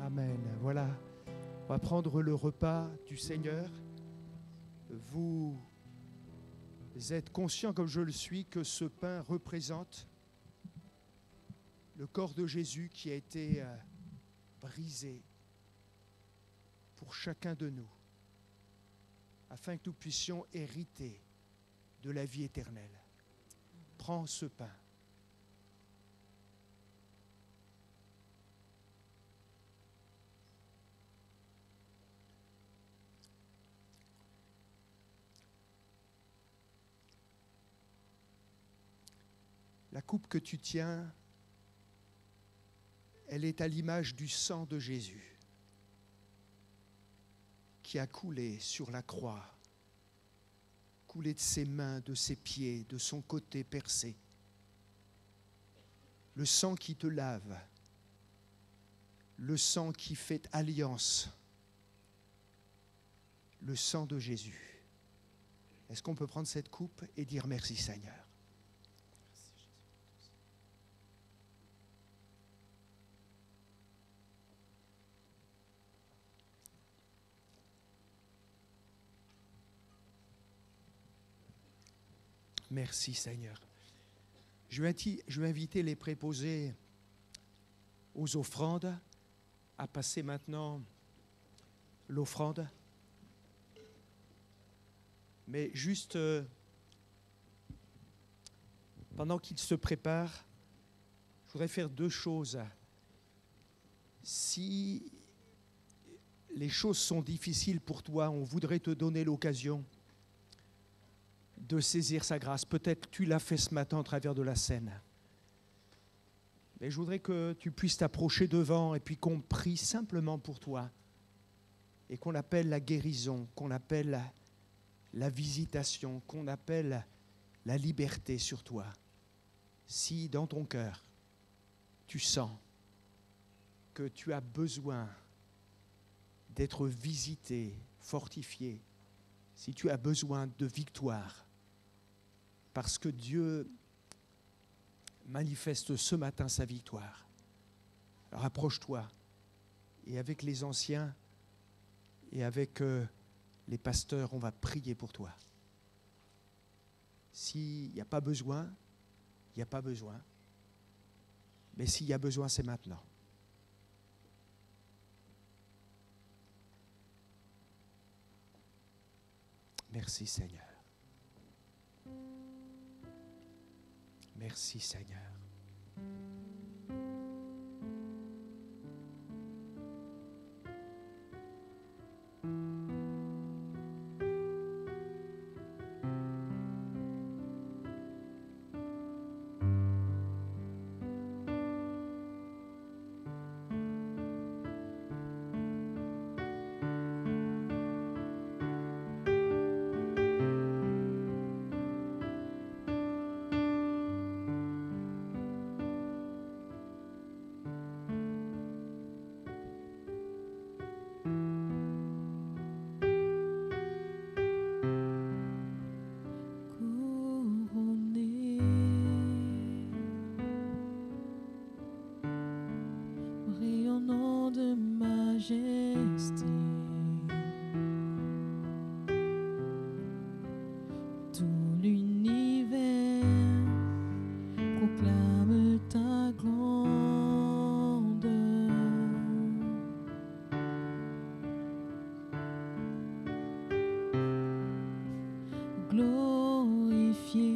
Amen. Voilà, on va prendre le repas du Seigneur. Vous êtes conscients, comme je le suis, que ce pain représente le corps de Jésus qui a été brisé pour chacun de nous, afin que nous puissions hériter de la vie éternelle. Prends ce pain. La coupe que tu tiens, elle est à l'image du sang de Jésus qui a coulé sur la croix, coulé de ses mains, de ses pieds, de son côté percé. Le sang qui te lave, le sang qui fait alliance, le sang de Jésus. Est-ce qu'on peut prendre cette coupe et dire merci Seigneur? Merci Seigneur. Je vais inviter les préposés aux offrandes à passer maintenant l'offrande. Mais juste pendant qu'ils se préparent, je voudrais faire deux choses. Si les choses sont difficiles pour toi, on voudrait te donner l'occasion de saisir sa grâce. Peut-être que tu l'as fait ce matin au travers de la scène. Mais je voudrais que tu puisses t'approcher devant et puis qu'on prie simplement pour toi et qu'on appelle la guérison, qu'on appelle la visitation, qu'on appelle la liberté sur toi. Si dans ton cœur, tu sens que tu as besoin d'être visité, fortifié, si tu as besoin de victoire, parce que Dieu manifeste ce matin sa victoire. Alors approche-toi et avec les anciens et avec les pasteurs, on va prier pour toi. S'il n'y a pas besoin, il n'y a pas besoin. Mais s'il y a besoin, c'est maintenant. Merci Seigneur. Merci Seigneur. l'univers proclame ta grandeur. Glorifié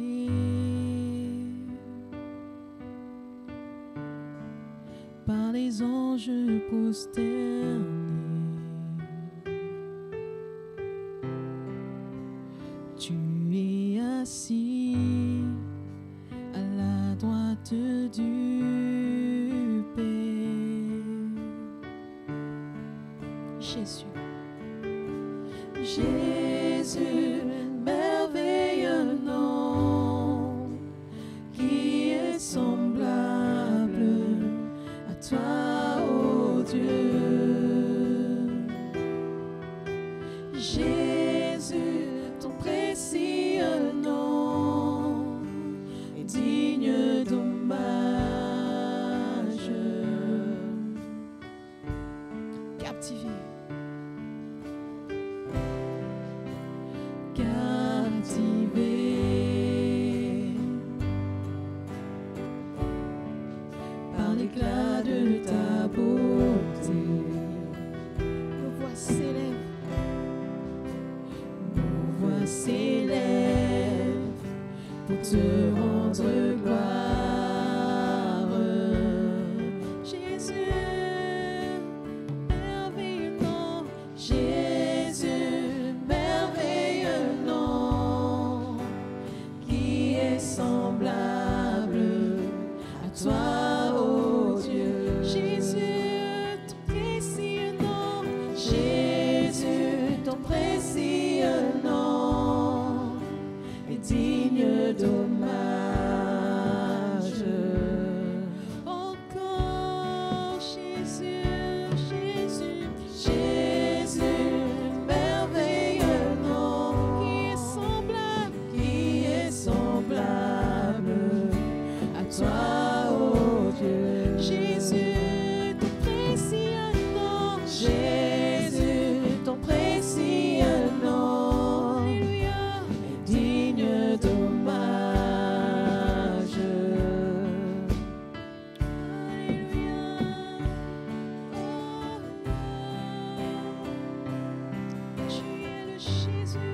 par les anges prosternés, tu es assis à la droite du Père. Jésus, Jésus, merveilleux nom, qui est semblable à toi, ô Dieu. Jésus, ton précieux nom est digne d'hommage. Captivé. Captivé par l'éclat de ta beauté, nos voix s'élèvent, pour te rendre gloire. Jésus, merveilleux nom, Jésus, merveilleux nom, qui est semblable à toi, ô Dieu. Jésus, ton précieux nom, Jésus, ton précieux nom est digne d'hommage. Encore Jésus, Jésus, Jésus, merveilleux nom, qui est semblable à toi, ô Dieu. Jésus, ton précieux nom, Jésus, ton précieux nom, Alléluia, est digne d'hommage. Alléluia. Tu es le Jésus,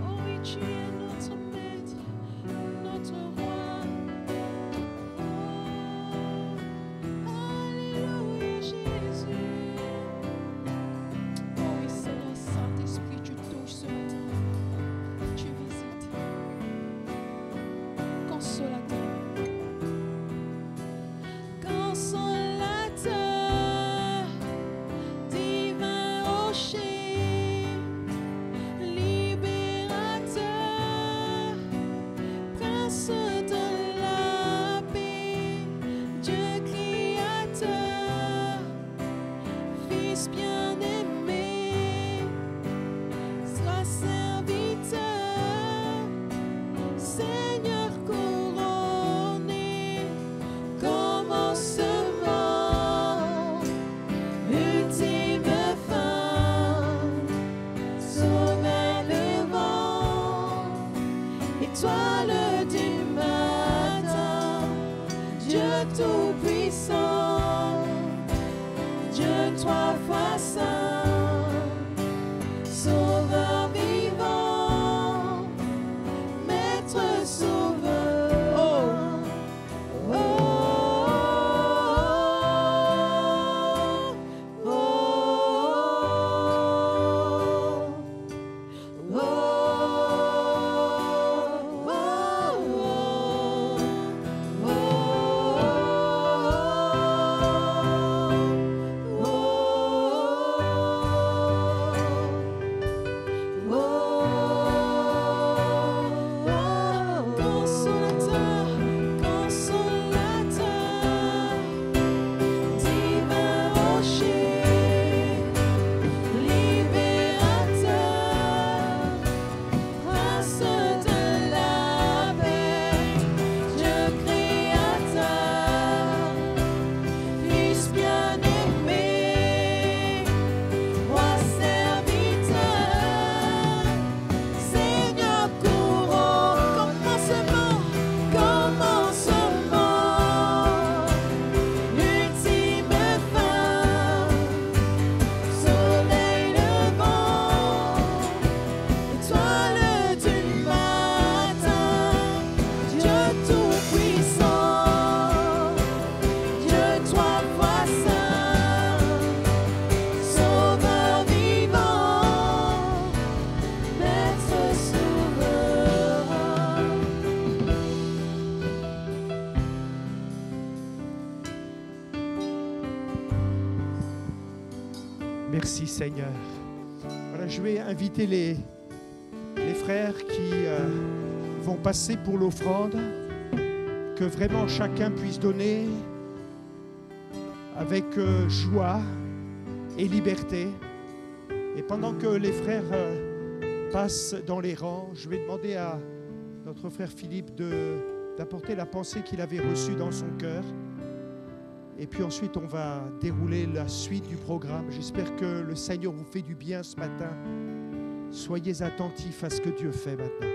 oh oui, tu es notre maître, notre roi. Alléluia, Jésus. Oh oui, Seigneur Saint-Esprit, tu touches ce matin, tu visites. Consolateur, consolateur, divin rocher, libérateur, prince de la paix, Dieu créateur, Fils bien-aimé, sois serviteur, Seigneur couronné, commencement, ultime fin, sauveur levant, étoile du matin, Dieu tout-puissant, Dieu trois fois saint, sauveur vivant, maître sauveur. Oh, oh, oh, oh, oh, oh, oh, oh. Seigneur. Voilà, je vais inviter les frères qui vont passer pour l'offrande, que vraiment chacun puisse donner avec joie et liberté. Et pendant que les frères passent dans les rangs, je vais demander à notre frère Philippe d'apporter la pensée qu'il avait reçue dans son cœur. Et puis ensuite, on va dérouler la suite du programme. J'espère que le Seigneur vous fait du bien ce matin. Soyez attentifs à ce que Dieu fait maintenant.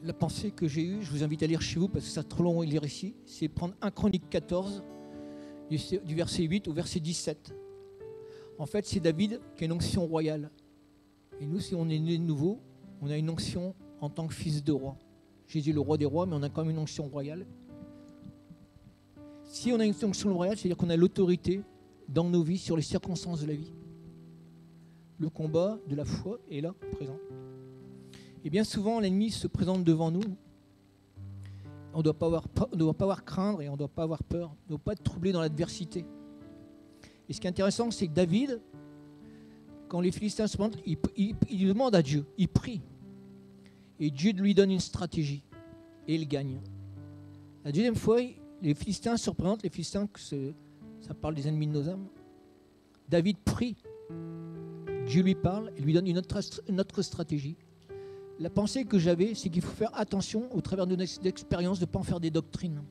La pensée que j'ai eue, je vous invite à lire chez vous parce que c'est trop long à lire ici, c'est prendre 1 Chronique 14, du verset 8 au verset 17. En fait, c'est David qui a une onction royale. Et nous, si on est né de nouveau, on a une onction en tant que fils de roi. Jésus est le roi des rois, mais on a quand même une onction royale. Si on a une onction royale, c'est-à-dire qu'on a l'autorité dans nos vies sur les circonstances de la vie. Le combat de la foi est là, présent. Et bien souvent, l'ennemi se présente devant nous. On ne doit pas avoir craindre et on ne doit pas avoir peur. On ne doit pas être troublé dans l'adversité. Et ce qui est intéressant, c'est que David, quand les Philistins se présentent, il demande à Dieu, il prie. Et Dieu lui donne une stratégie. Et il gagne. La deuxième fois, les Philistins se représentent. Les Philistins, ça parle des ennemis de nos âmes. David prie. Dieu lui parle et lui donne une autre stratégie. La pensée que j'avais, c'est qu'il faut faire attention au travers de nos expériences de ne pas en faire des doctrines.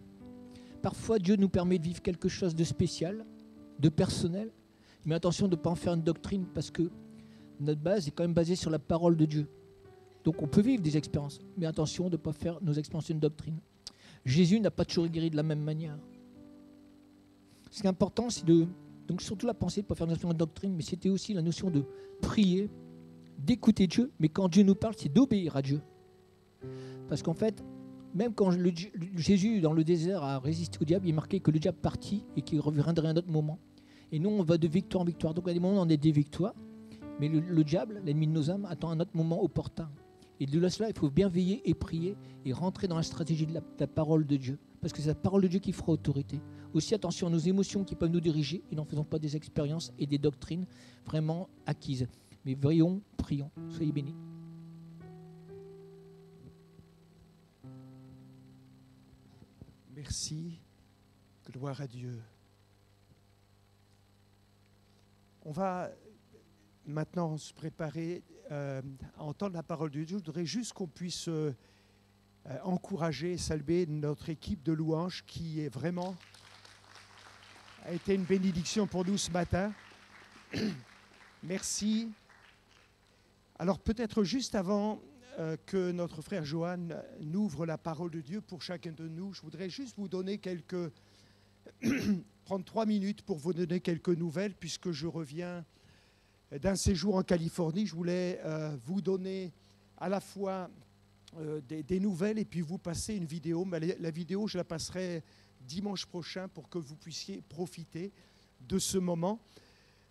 Parfois, Dieu nous permet de vivre quelque chose de spécial, de personnel, mais attention de ne pas en faire une doctrine parce que notre base est quand même basée sur la parole de Dieu. Donc on peut vivre des expériences, mais attention de ne pas faire nos expériences une doctrine. Jésus n'a pas toujours guéri de la même manière. Ce qui est important, c'est donc surtout la pensée de ne pas faire une doctrine, mais c'était aussi la notion de prier, d'écouter Dieu, mais quand Dieu nous parle, c'est d'obéir à Dieu. Parce qu'en fait, même quand Jésus, dans le désert, a résisté au diable, il est marqué que le diable partit et qu'il reviendrait à un autre moment. Et nous, on va de victoire en victoire. Donc, à des moments, on est des victoires, mais le diable, l'ennemi de nos âmes, attend un autre moment opportun. Et de cela, il faut bien veiller et prier et rentrer dans la stratégie de la parole de Dieu. Parce que c'est la parole de Dieu qui fera autorité. Aussi, attention à nos émotions qui peuvent nous diriger et n'en faisons pas des expériences et des doctrines vraiment acquises. Mais veillons, prions. Soyez bénis. Merci. Gloire à Dieu. On va maintenant se préparer à entendre la parole de Dieu. Je voudrais juste qu'on puisse encourager et saluer notre équipe de louanges qui est vraiment a été une bénédiction pour nous ce matin. Merci. Alors peut-être juste avant que notre frère Johan n'ouvre la parole de Dieu pour chacun de nous, je voudrais juste vous donner prendre 3 minutes pour vous donner quelques nouvelles, puisque je reviens d'un séjour en Californie. Je voulais vous donner à la fois des nouvelles et puis vous passer une vidéo. Mais la vidéo, je la passerai dimanche prochain pour que vous puissiez profiter de ce moment.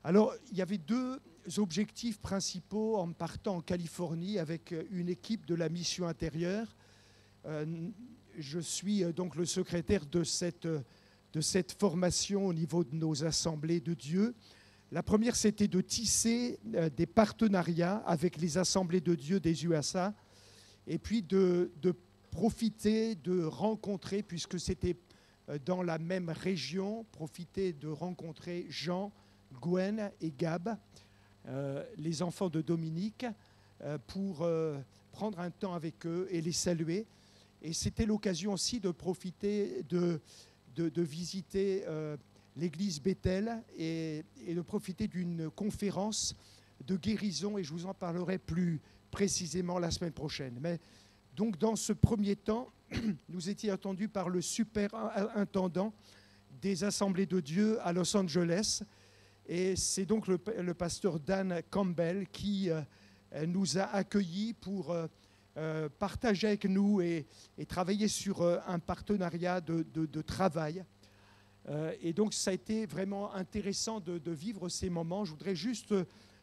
Alors, il y avait 2 objectifs principaux en partant en Californie avec une équipe de la mission intérieure. Je suis donc le secrétaire de cette formation au niveau de nos assemblées de Dieu. La première, c'était de tisser des partenariats avec les assemblées de Dieu des USA et puis de profiter, de rencontrer, puisque c'était dans la même région, profiter de rencontrer Jean, Gwen et Gab, les enfants de Dominique, pour prendre un temps avec eux et les saluer. Et c'était l'occasion aussi de profiter de visiter l'église Bethel et de profiter d'une conférence de guérison, et je vous en parlerai plus précisément la semaine prochaine. Mais donc dans ce premier temps, nous étions attendus par le superintendant des Assemblées de Dieu à Los Angeles, et c'est donc le pasteur Dan Campbell qui nous a accueillis pour partager avec nous et travailler sur un partenariat de travail. Et donc ça a été vraiment intéressant de vivre ces moments. Je voudrais juste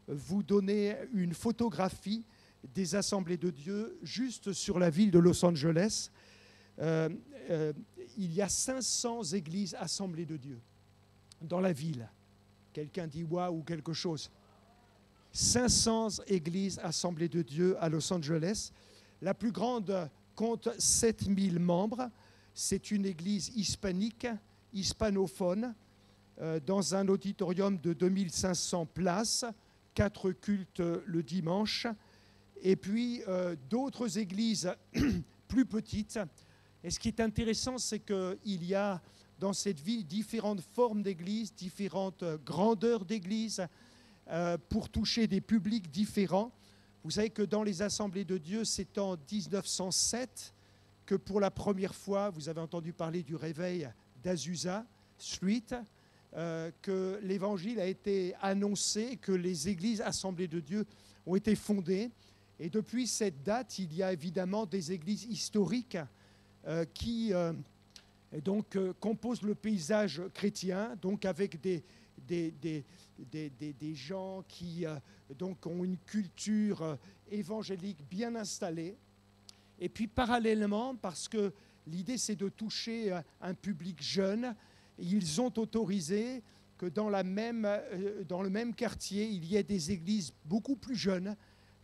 vous donner une photographie des Assemblées de Dieu juste sur la ville de Los Angeles. il y a 500 églises assemblées de Dieu dans la ville. Quelqu'un dit waouh ou quelque chose. 500 églises assemblées de Dieu à Los Angeles. La plus grande compte 7000 membres. C'est une église hispanique, hispanophone, dans un auditorium de 2500 places, 4 cultes le dimanche. Et puis d'autres églises plus petites. Et ce qui est intéressant, c'est qu'il y a dans cette ville différentes formes d'églises, différentes grandeurs d'églises pour toucher des publics différents. Vous savez que dans les assemblées de Dieu, c'est en 1907 que pour la première fois, vous avez entendu parler du réveil d'Azusa Street, que l'évangile a été annoncé, que les églises assemblées de Dieu ont été fondées. Et depuis cette date, il y a évidemment des églises historiques qui composent le paysage chrétien, donc avec des gens qui donc ont une culture évangélique bien installée. Et puis parallèlement, parce que l'idée c'est de toucher un public jeune, ils ont autorisé que dans le même quartier, il y ait des églises beaucoup plus jeunes,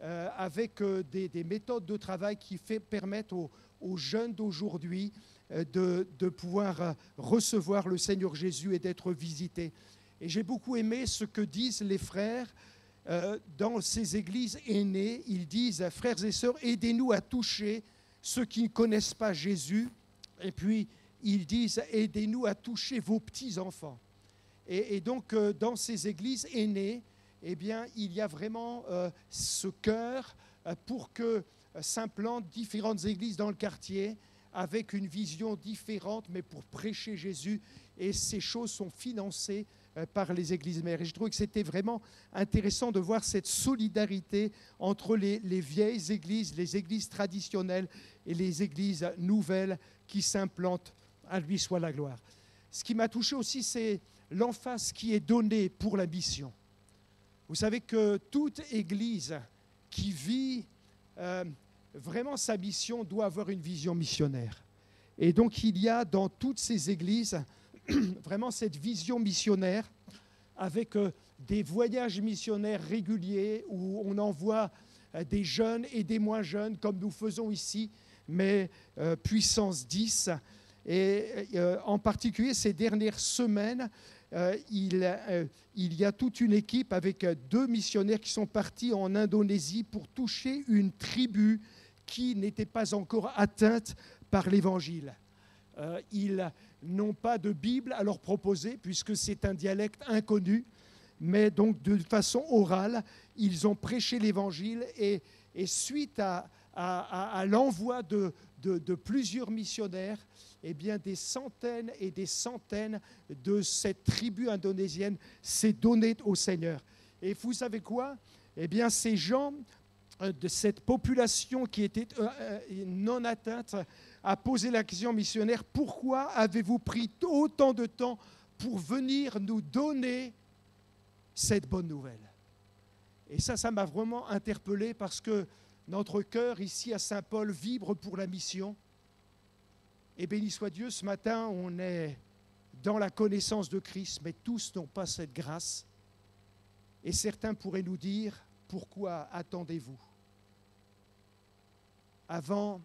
avec des méthodes de travail qui permettent aux jeunes d'aujourd'hui de pouvoir recevoir le Seigneur Jésus et d'être visités. Et j'ai beaucoup aimé ce que disent les frères dans ces églises aînées. Ils disent, frères et sœurs, aidez-nous à toucher ceux qui ne connaissent pas Jésus. Et puis, ils disent, aidez-nous à toucher vos petits-enfants. Et donc, dans ces églises aînées, eh bien, il y a vraiment ce cœur pour que s'implantent différentes églises dans le quartier avec une vision différente, mais pour prêcher Jésus. Et ces choses sont financées par les églises mères. Et je trouve que c'était vraiment intéressant de voir cette solidarité entre les vieilles églises, les églises traditionnelles et les églises nouvelles qui s'implantent. À lui soit la gloire. Ce qui m'a touché aussi, c'est l'emphase qui est donnée pour la mission. Vous savez que toute église qui vit vraiment sa mission doit avoir une vision missionnaire. Et donc il y a dans toutes ces églises vraiment cette vision missionnaire avec des voyages missionnaires réguliers où on envoie des jeunes et des moins jeunes comme nous faisons ici, mais puissance 10. Et en particulier ces dernières semaines, il y a toute une équipe avec 2 missionnaires qui sont partis en Indonésie pour toucher une tribu qui n'était pas encore atteinte par l'Évangile. Ils n'ont pas de Bible à leur proposer puisque c'est un dialecte inconnu, mais donc de façon orale, ils ont prêché l'Évangile et suite à l'envoi de plusieurs missionnaires, eh bien, des centaines et des centaines de cette tribu indonésienne s'est donnée au Seigneur. Et vous savez quoi? Eh bien, ces gens de cette population qui était non atteinte a posé la question missionnaire, pourquoi avez-vous pris autant de temps pour venir nous donner cette bonne nouvelle? Et ça m'a vraiment interpellé parce que notre cœur ici à Saint-Paul vibre pour la mission. Et béni soit Dieu, ce matin, on est dans la connaissance de Christ, mais tous n'ont pas cette grâce. Et certains pourraient nous dire, pourquoi attendez-vous avant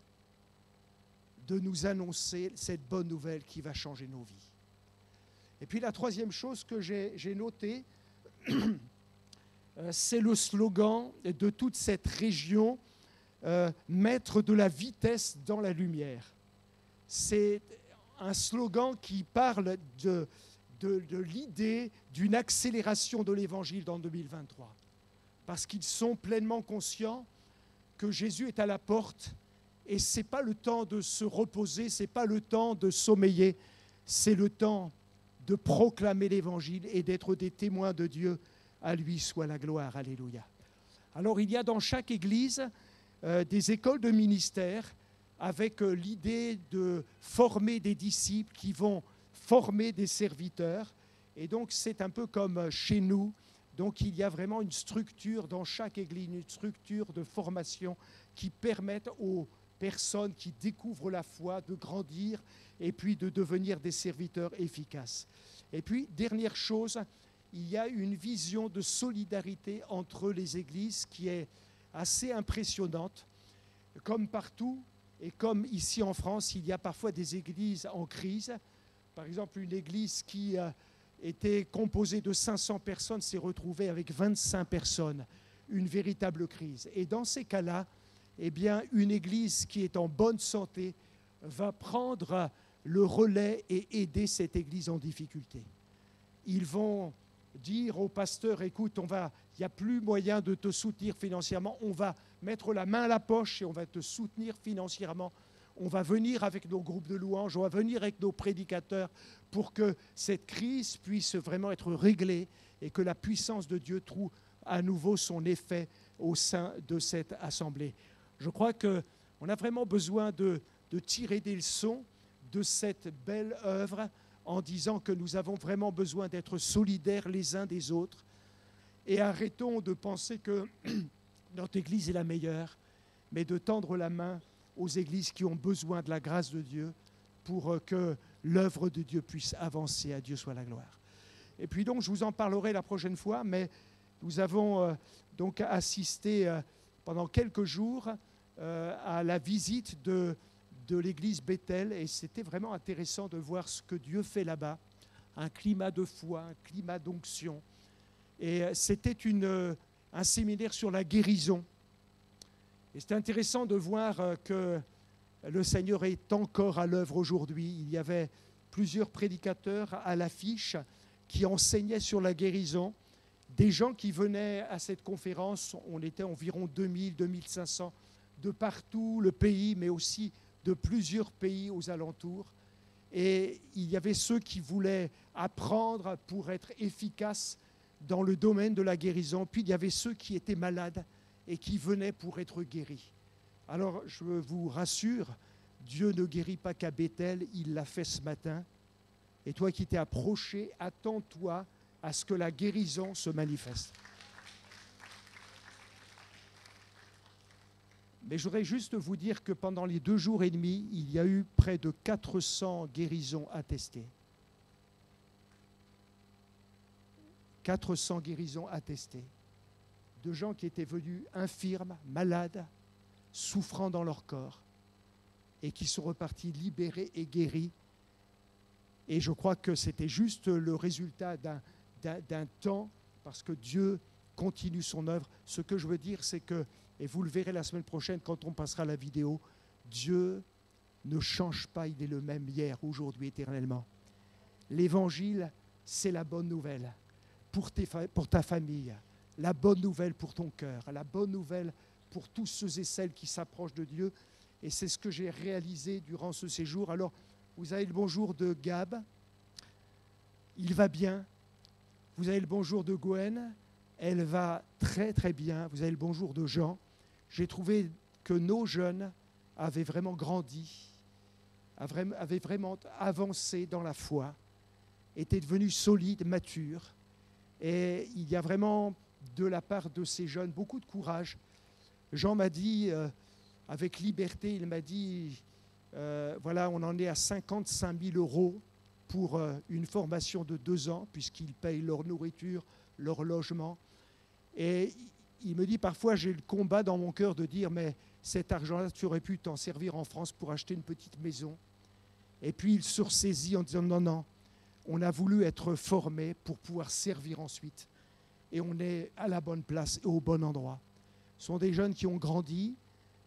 de nous annoncer cette bonne nouvelle qui va changer nos vies? Et puis la troisième chose que j'ai notée, c'est le slogan de toute cette région, mettre de la vitesse dans la lumière. C'est un slogan qui parle de l'idée d'une accélération de l'Évangile dans 2023. Parce qu'ils sont pleinement conscients que Jésus est à la porte et ce n'est pas le temps de se reposer, ce n'est pas le temps de sommeiller, c'est le temps de proclamer l'Évangile et d'être des témoins de Dieu. À lui soit la gloire. Alléluia. Alors il y a dans chaque église des écoles de ministère avec l'idée de former des disciples qui vont former des serviteurs. Et donc c'est un peu comme chez nous. Donc il y a vraiment une structure dans chaque église, une structure de formation qui permette aux personnes qui découvrent la foi, de grandir et puis de devenir des serviteurs efficaces. Et puis, dernière chose, il y a une vision de solidarité entre les églises qui est assez impressionnante. Comme partout, et comme ici en France, il y a parfois des églises en crise. Par exemple, une église qui était composée de 500 personnes s'est retrouvée avec 25 personnes. Une véritable crise. Et dans ces cas-là, eh bien, une église qui est en bonne santé va prendre le relais et aider cette église en difficulté. Ils vont dire au pasteur, écoute, il n'y a plus moyen de te soutenir financièrement, on va mettre la main à la poche et on va te soutenir financièrement. On va venir avec nos groupes de louanges, on va venir avec nos prédicateurs pour que cette crise puisse vraiment être réglée et que la puissance de Dieu trouve à nouveau son effet au sein de cette assemblée. Je crois qu'on a vraiment besoin de tirer des leçons de cette belle œuvre en disant que nous avons vraiment besoin d'être solidaires les uns des autres et arrêtons de penser que notre Église est la meilleure, mais de tendre la main aux églises qui ont besoin de la grâce de Dieu pour que l'œuvre de Dieu puisse avancer. À Dieu soit la gloire. Et puis donc, je vous en parlerai la prochaine fois, mais nous avons donc assisté pendant quelques jours à la visite de l'église Bethel et c'était vraiment intéressant de voir ce que Dieu fait là-bas, un climat de foi, un climat d'onction. Et c'était un séminaire sur la guérison. Et c'est intéressant de voir que le Seigneur est encore à l'œuvre aujourd'hui. Il y avait plusieurs prédicateurs à l'affiche qui enseignaient sur la guérison. Des gens qui venaient à cette conférence, on était environ 2000, 2500 de partout le pays, mais aussi de plusieurs pays aux alentours. Et il y avait ceux qui voulaient apprendre pour être efficaces dans le domaine de la guérison. Puis il y avait ceux qui étaient malades et qui venaient pour être guéris. Alors je vous rassure, Dieu ne guérit pas qu'à Bethel, il l'a fait ce matin. Et toi qui t'es approché, attends-toi à ce que la guérison se manifeste. Mais je voudrais juste vous dire que pendant les 2 jours et demi, il y a eu près de 400 guérisons attestées. 400 guérisons attestées. De gens qui étaient venus infirmes, malades, souffrant dans leur corps, et qui sont repartis libérés et guéris. Et je crois que c'était juste le résultat d'un temps, parce que Dieu continue son œuvre. Ce que je veux dire, c'est que, et vous le verrez la semaine prochaine quand on passera la vidéo, Dieu ne change pas, il est le même hier, aujourd'hui, éternellement. L'évangile, c'est la bonne nouvelle pour ta famille, la bonne nouvelle pour ton cœur, la bonne nouvelle pour tous ceux et celles qui s'approchent de Dieu. Et c'est ce que j'ai réalisé durant ce séjour. Alors, vous avez le bonjour de Gab, il va bien. Vous avez le bonjour de Gwen, elle va très très bien. Vous avez le bonjour de Jean. J'ai trouvé que nos jeunes avaient vraiment grandi, avaient vraiment avancé dans la foi, étaient devenus solides, matures. Et il y a vraiment de la part de ces jeunes beaucoup de courage. Jean m'a dit, avec liberté, il m'a dit, voilà, on en est à 55 000 € pour une formation de 2 ans, puisqu'ils payent leur nourriture, leur logement. Et il me dit, parfois, j'ai le combat dans mon cœur de dire, mais cet argent-là, tu aurais pu t'en servir en France pour acheter une petite maison. Et puis, il se ressaisit en disant, non, non, on a voulu être formés pour pouvoir servir ensuite. Et on est à la bonne place et au bon endroit. Ce sont des jeunes qui ont grandi.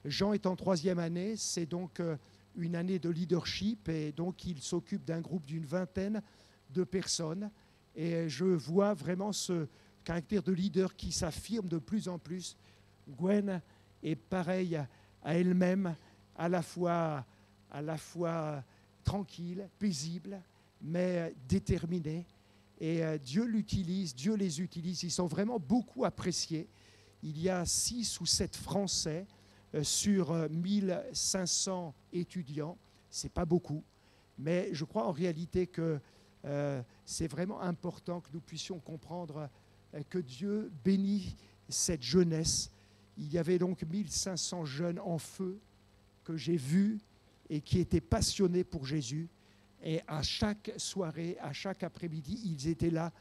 Jean est en 3e année, c'est donc une année de leadership et donc il s'occupe d'un groupe d'une 20aine de personnes. Et je vois vraiment ce caractère de leader qui s'affirme de plus en plus. Gwen est pareille à elle-même, à la fois tranquille, paisible, mais déterminée. Et Dieu l'utilise, Dieu les utilise. Ils sont vraiment beaucoup appréciés. Il y a 6 ou 7 Français sur 1500 étudiants. Ce n'est pas beaucoup, mais je crois en réalité que c'est vraiment important que nous puissions comprendre que Dieu bénit cette jeunesse. Il y avait donc 1500 jeunes en feu que j'ai vus et qui étaient passionnés pour Jésus. Et à chaque soirée, à chaque après-midi, ils étaient là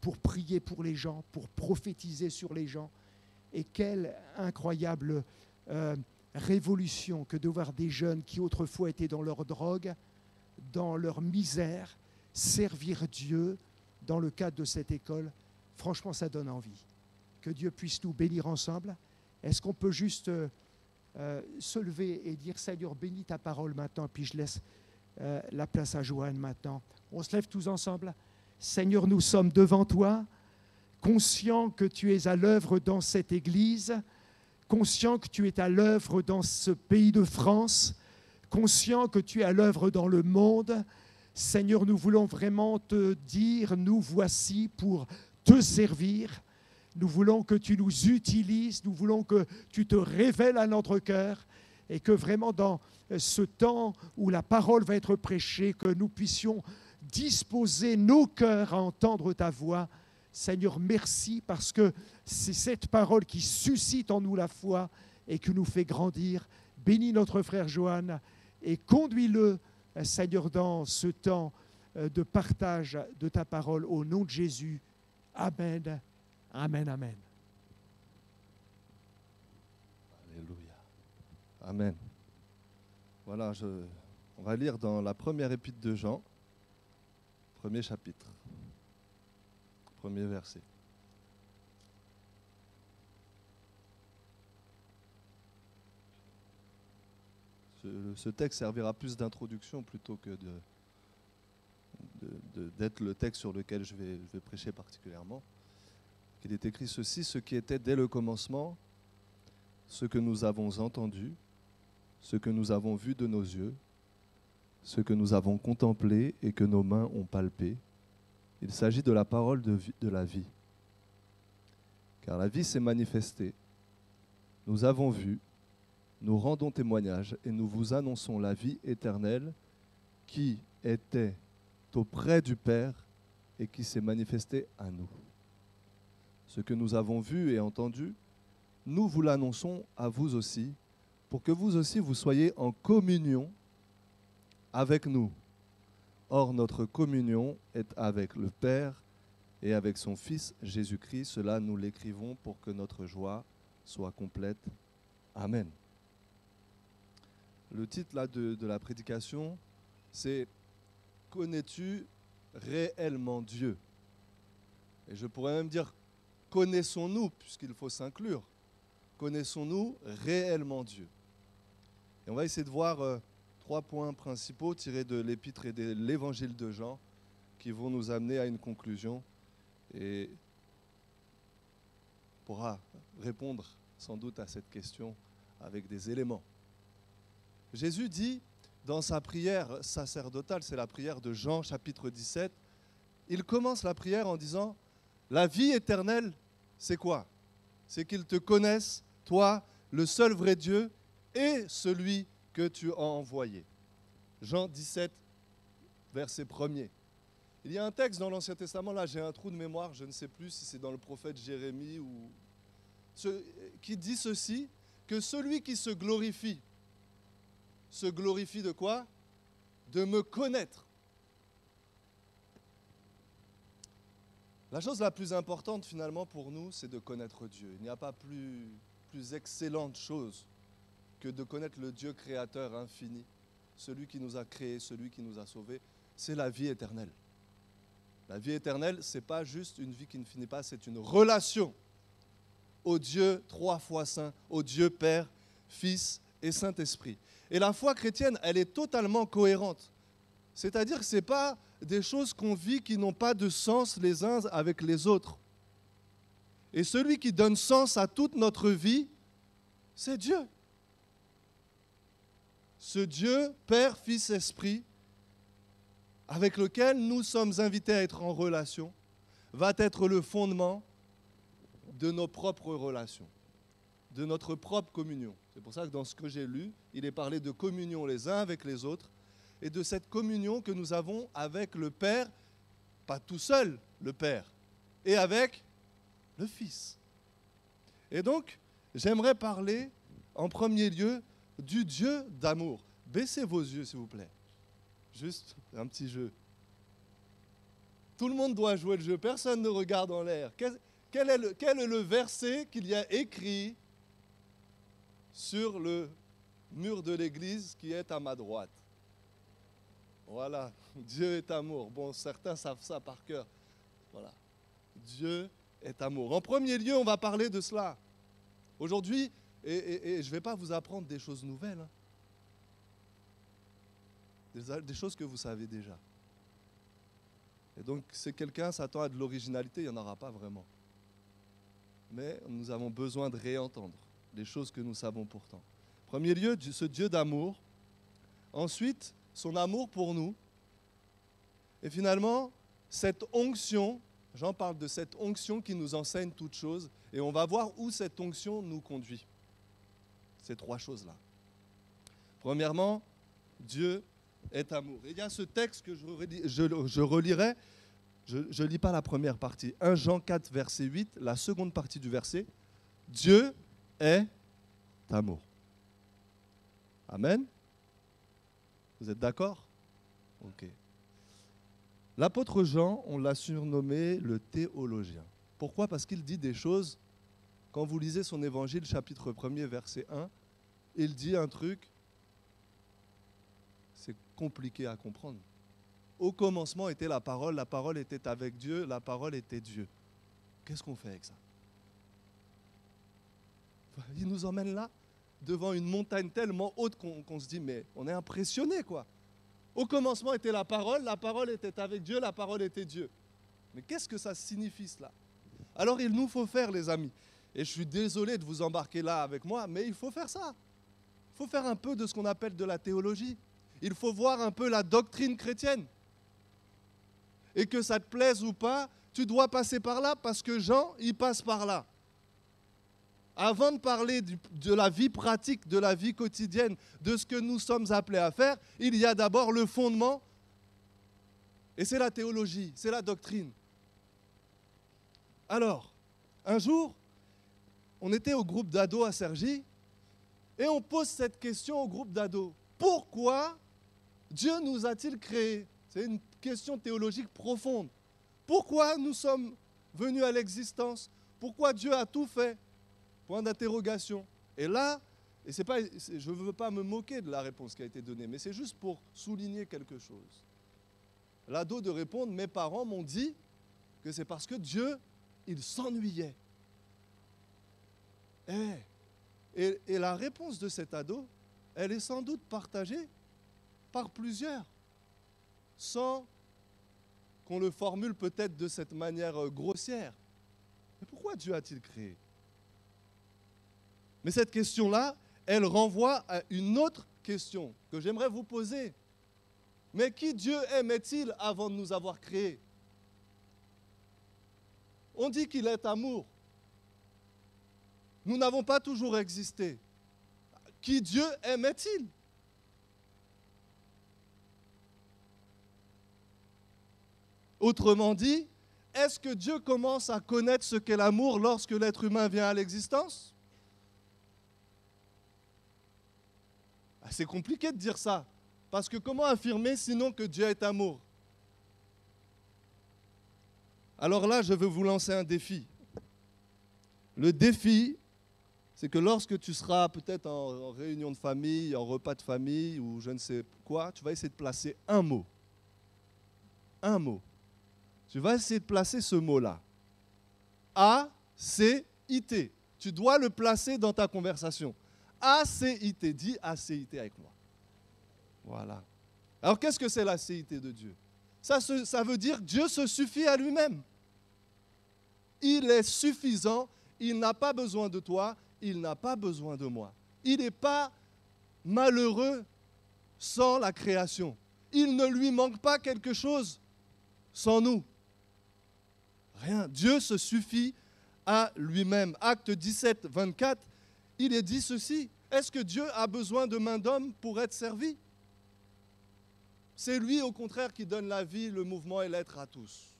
pour prier pour les gens, pour prophétiser sur les gens. Et quelle incroyable révolution que de voir des jeunes qui autrefois étaient dans leur drogue, dans leur misère, servir Dieu dans le cadre de cette école. Franchement, ça donne envie. Que Dieu puisse nous bénir ensemble. Est-ce qu'on peut juste se lever et dire « Seigneur, bénis ta parole maintenant », puis je laisse la place à Joanne maintenant. On se lève tous ensemble. Seigneur, nous sommes devant toi, conscients que tu es à l'œuvre dans cette Église, conscients que tu es à l'œuvre dans ce pays de France, conscients que tu es à l'œuvre dans le monde. Seigneur, nous voulons vraiment te dire, nous voici pour te servir. Nous voulons que tu nous utilises, nous voulons que tu te révèles à notre cœur et que vraiment dans ce temps où la parole va être prêchée, que nous puissions disposer nos cœurs à entendre ta voix. Seigneur, merci parce que c'est cette parole qui suscite en nous la foi et qui nous fait grandir. Bénis notre frère Johan et conduis-le, Seigneur, dans ce temps de partage de ta parole au nom de Jésus. Amen. Amen, amen. Alléluia. Amen. Voilà, on va lire dans la première épître de Jean, premier chapitre, premier verset. Ce texte servira plus d'introduction plutôt que d'être le texte sur lequel je vais prêcher particulièrement. Il est écrit ceci: ce qui était dès le commencement, ce que nous avons entendu, ce que nous avons vu de nos yeux, ce que nous avons contemplé et que nos mains ont palpé. Il s'agit de la parole de la vie. Car la vie s'est manifestée. Nous avons vu, nous rendons témoignage et nous vous annonçons la vie éternelle qui était auprès du Père et qui s'est manifestée à nous. Ce que nous avons vu et entendu, nous vous l'annonçons à vous aussi, pour que vous aussi vous soyez en communion avec nous. Or, notre communion est avec le Père et avec son Fils Jésus-Christ. Cela, nous l'écrivons pour que notre joie soit complète. Amen. Le titre là, de la prédication, c'est « Connais-tu réellement Dieu ?» Et je pourrais même dire « Connaissons-nous » puisqu'il faut s'inclure. Connaissons-nous réellement Dieu? Et on va essayer de voir 3 points principaux tirés de l'épître et de l'évangile de Jean qui vont nous amener à une conclusion et pourra répondre sans doute à cette question avec des éléments. Jésus dit dans sa prière sacerdotale, c'est la prière de Jean chapitre 17, il commence la prière en disant « La vie éternelle, c'est quoi? C'est qu'ils te connaissent, toi, le seul vrai Dieu, et celui que tu as envoyé. » Jean 17, verset 1er. Il y a un texte dans l'Ancien Testament, là j'ai un trou de mémoire, je ne sais plus si c'est dans le prophète Jérémie, qui dit ceci, que celui qui se glorifie de quoi? De me connaître. La chose la plus importante finalement pour nous, c'est de connaître Dieu. Il n'y a pas plus excellente chose que de connaître le Dieu créateur infini, celui qui nous a créés, celui qui nous a sauvés. C'est la vie éternelle. La vie éternelle, ce n'est pas juste une vie qui ne finit pas, c'est une relation au Dieu 3 fois saint, au Dieu Père, Fils et Saint-Esprit. Et la foi chrétienne, elle est totalement cohérente. C'est-à-dire que ce n'est pas des choses qu'on vit qui n'ont pas de sens les uns avec les autres. Et celui qui donne sens à toute notre vie, c'est Dieu. Ce Dieu, Père, Fils, Esprit, avec lequel nous sommes invités à être en relation, va être le fondement de nos propres relations, de notre propre communion. C'est pour ça que dans ce que j'ai lu, il est parlé de communion les uns avec les autres et de cette communion que nous avons avec le Père, pas tout seul le Père, et avec le Fils. Et donc, j'aimerais parler en premier lieu du Dieu d'amour. Baissez vos yeux, s'il vous plaît. Juste un petit jeu. Tout le monde doit jouer le jeu. Personne ne regarde en l'air. Quel est le verset qu'il y a écrit sur le mur de l'église qui est à ma droite? Voilà. Dieu est amour. Bon, certains savent ça par cœur. Voilà. Dieu est amour. En premier lieu, on va parler de cela. Aujourd'hui, et je ne vais pas vous apprendre des choses nouvelles. Des choses que vous savez déjà. Et donc, si quelqu'un s'attend à de l'originalité, il n'y en aura pas vraiment. Mais nous avons besoin de réentendre les choses que nous savons pourtant. En premier lieu, ce Dieu d'amour. Ensuite, son amour pour nous. Et finalement, cette onction, j'en parle de cette onction qui nous enseigne toutes choses. Et on va voir où cette onction nous conduit. Ces trois choses-là. Premièrement, Dieu est amour. Et il y a ce texte que je relirai. Je ne lis pas la première partie. 1 Jean 4, verset 8, la seconde partie du verset. Dieu est amour. Amen. Vous êtes d'accord? Ok. L'apôtre Jean, on l'a surnommé le théologien. Pourquoi? Parce qu'il dit des choses, quand vous lisez son évangile, chapitre 1er, verset 1, il dit un truc, c'est compliqué à comprendre. Au commencement était la parole était avec Dieu, la parole était Dieu. Qu'est-ce qu'on fait avec ça? Il nous emmène là, devant une montagne tellement haute qu'on se dit, mais on est impressionné, quoi. Au commencement était la parole était avec Dieu, la parole était Dieu. Mais qu'est-ce que ça signifie, cela? Alors il nous faut faire, les amis, et je suis désolé de vous embarquer là avec moi, mais il faut faire ça. Il faut faire un peu de ce qu'on appelle de la théologie. Il faut voir un peu la doctrine chrétienne. Et que ça te plaise ou pas, tu dois passer par là parce que Jean, il passe par là. Avant de parler de la vie pratique, de la vie quotidienne, de ce que nous sommes appelés à faire, il y a d'abord le fondement. Et c'est la théologie, c'est la doctrine. Alors, un jour, on était au groupe d'ados à Cergy et on pose cette question au groupe d'ados. Pourquoi Dieu nous a-t-il créés? C'est une question théologique profonde. Pourquoi nous sommes venus à l'existence? Pourquoi Dieu a tout fait? Point d'interrogation. Et là, je ne veux pas me moquer de la réponse qui a été donnée, mais c'est juste pour souligner quelque chose. L'ado de répondre, mes parents m'ont dit que c'est parce que Dieu, il s'ennuyait. Et la réponse de cet ado, elle est sans doute partagée par plusieurs, sans qu'on le formule peut-être de cette manière grossière. Mais pourquoi Dieu a-t-il créé? Mais cette question-là, elle renvoie à une autre question que j'aimerais vous poser. Mais qui Dieu aimait-il avant de nous avoir créés? On dit qu'il est amour. Nous n'avons pas toujours existé. Qui Dieu aimait-il? Autrement dit, est-ce que Dieu commence à connaître ce qu'est l'amour lorsque l'être humain vient à l'existence? C'est compliqué de dire ça, parce que comment affirmer sinon que Dieu est amour? Alors là, je veux vous lancer un défi. Le défi, c'est que lorsque tu seras peut-être en réunion de famille, en repas de famille, ou je ne sais quoi, tu vas essayer de placer un mot. Un mot. Tu vas essayer de placer ce mot-là. A-C-I-T. Tu dois le placer dans ta conversation. A-C-I-T. Dis A-C-I-T avec moi. Voilà. Alors, qu'est-ce que c'est la C-I-T de Dieu? Ça veut dire Dieu se suffit à lui-même. Il est suffisant. Il n'a pas besoin de toi. Il n'a pas besoin de moi. Il n'est pas malheureux sans la création. Il ne lui manque pas quelque chose sans nous. Rien. Dieu se suffit à lui-même. Acte 17, 24. Il est dit ceci, est-ce que Dieu a besoin de main d'homme pour être servi? C'est lui, au contraire, qui donne la vie, le mouvement et l'être à tous.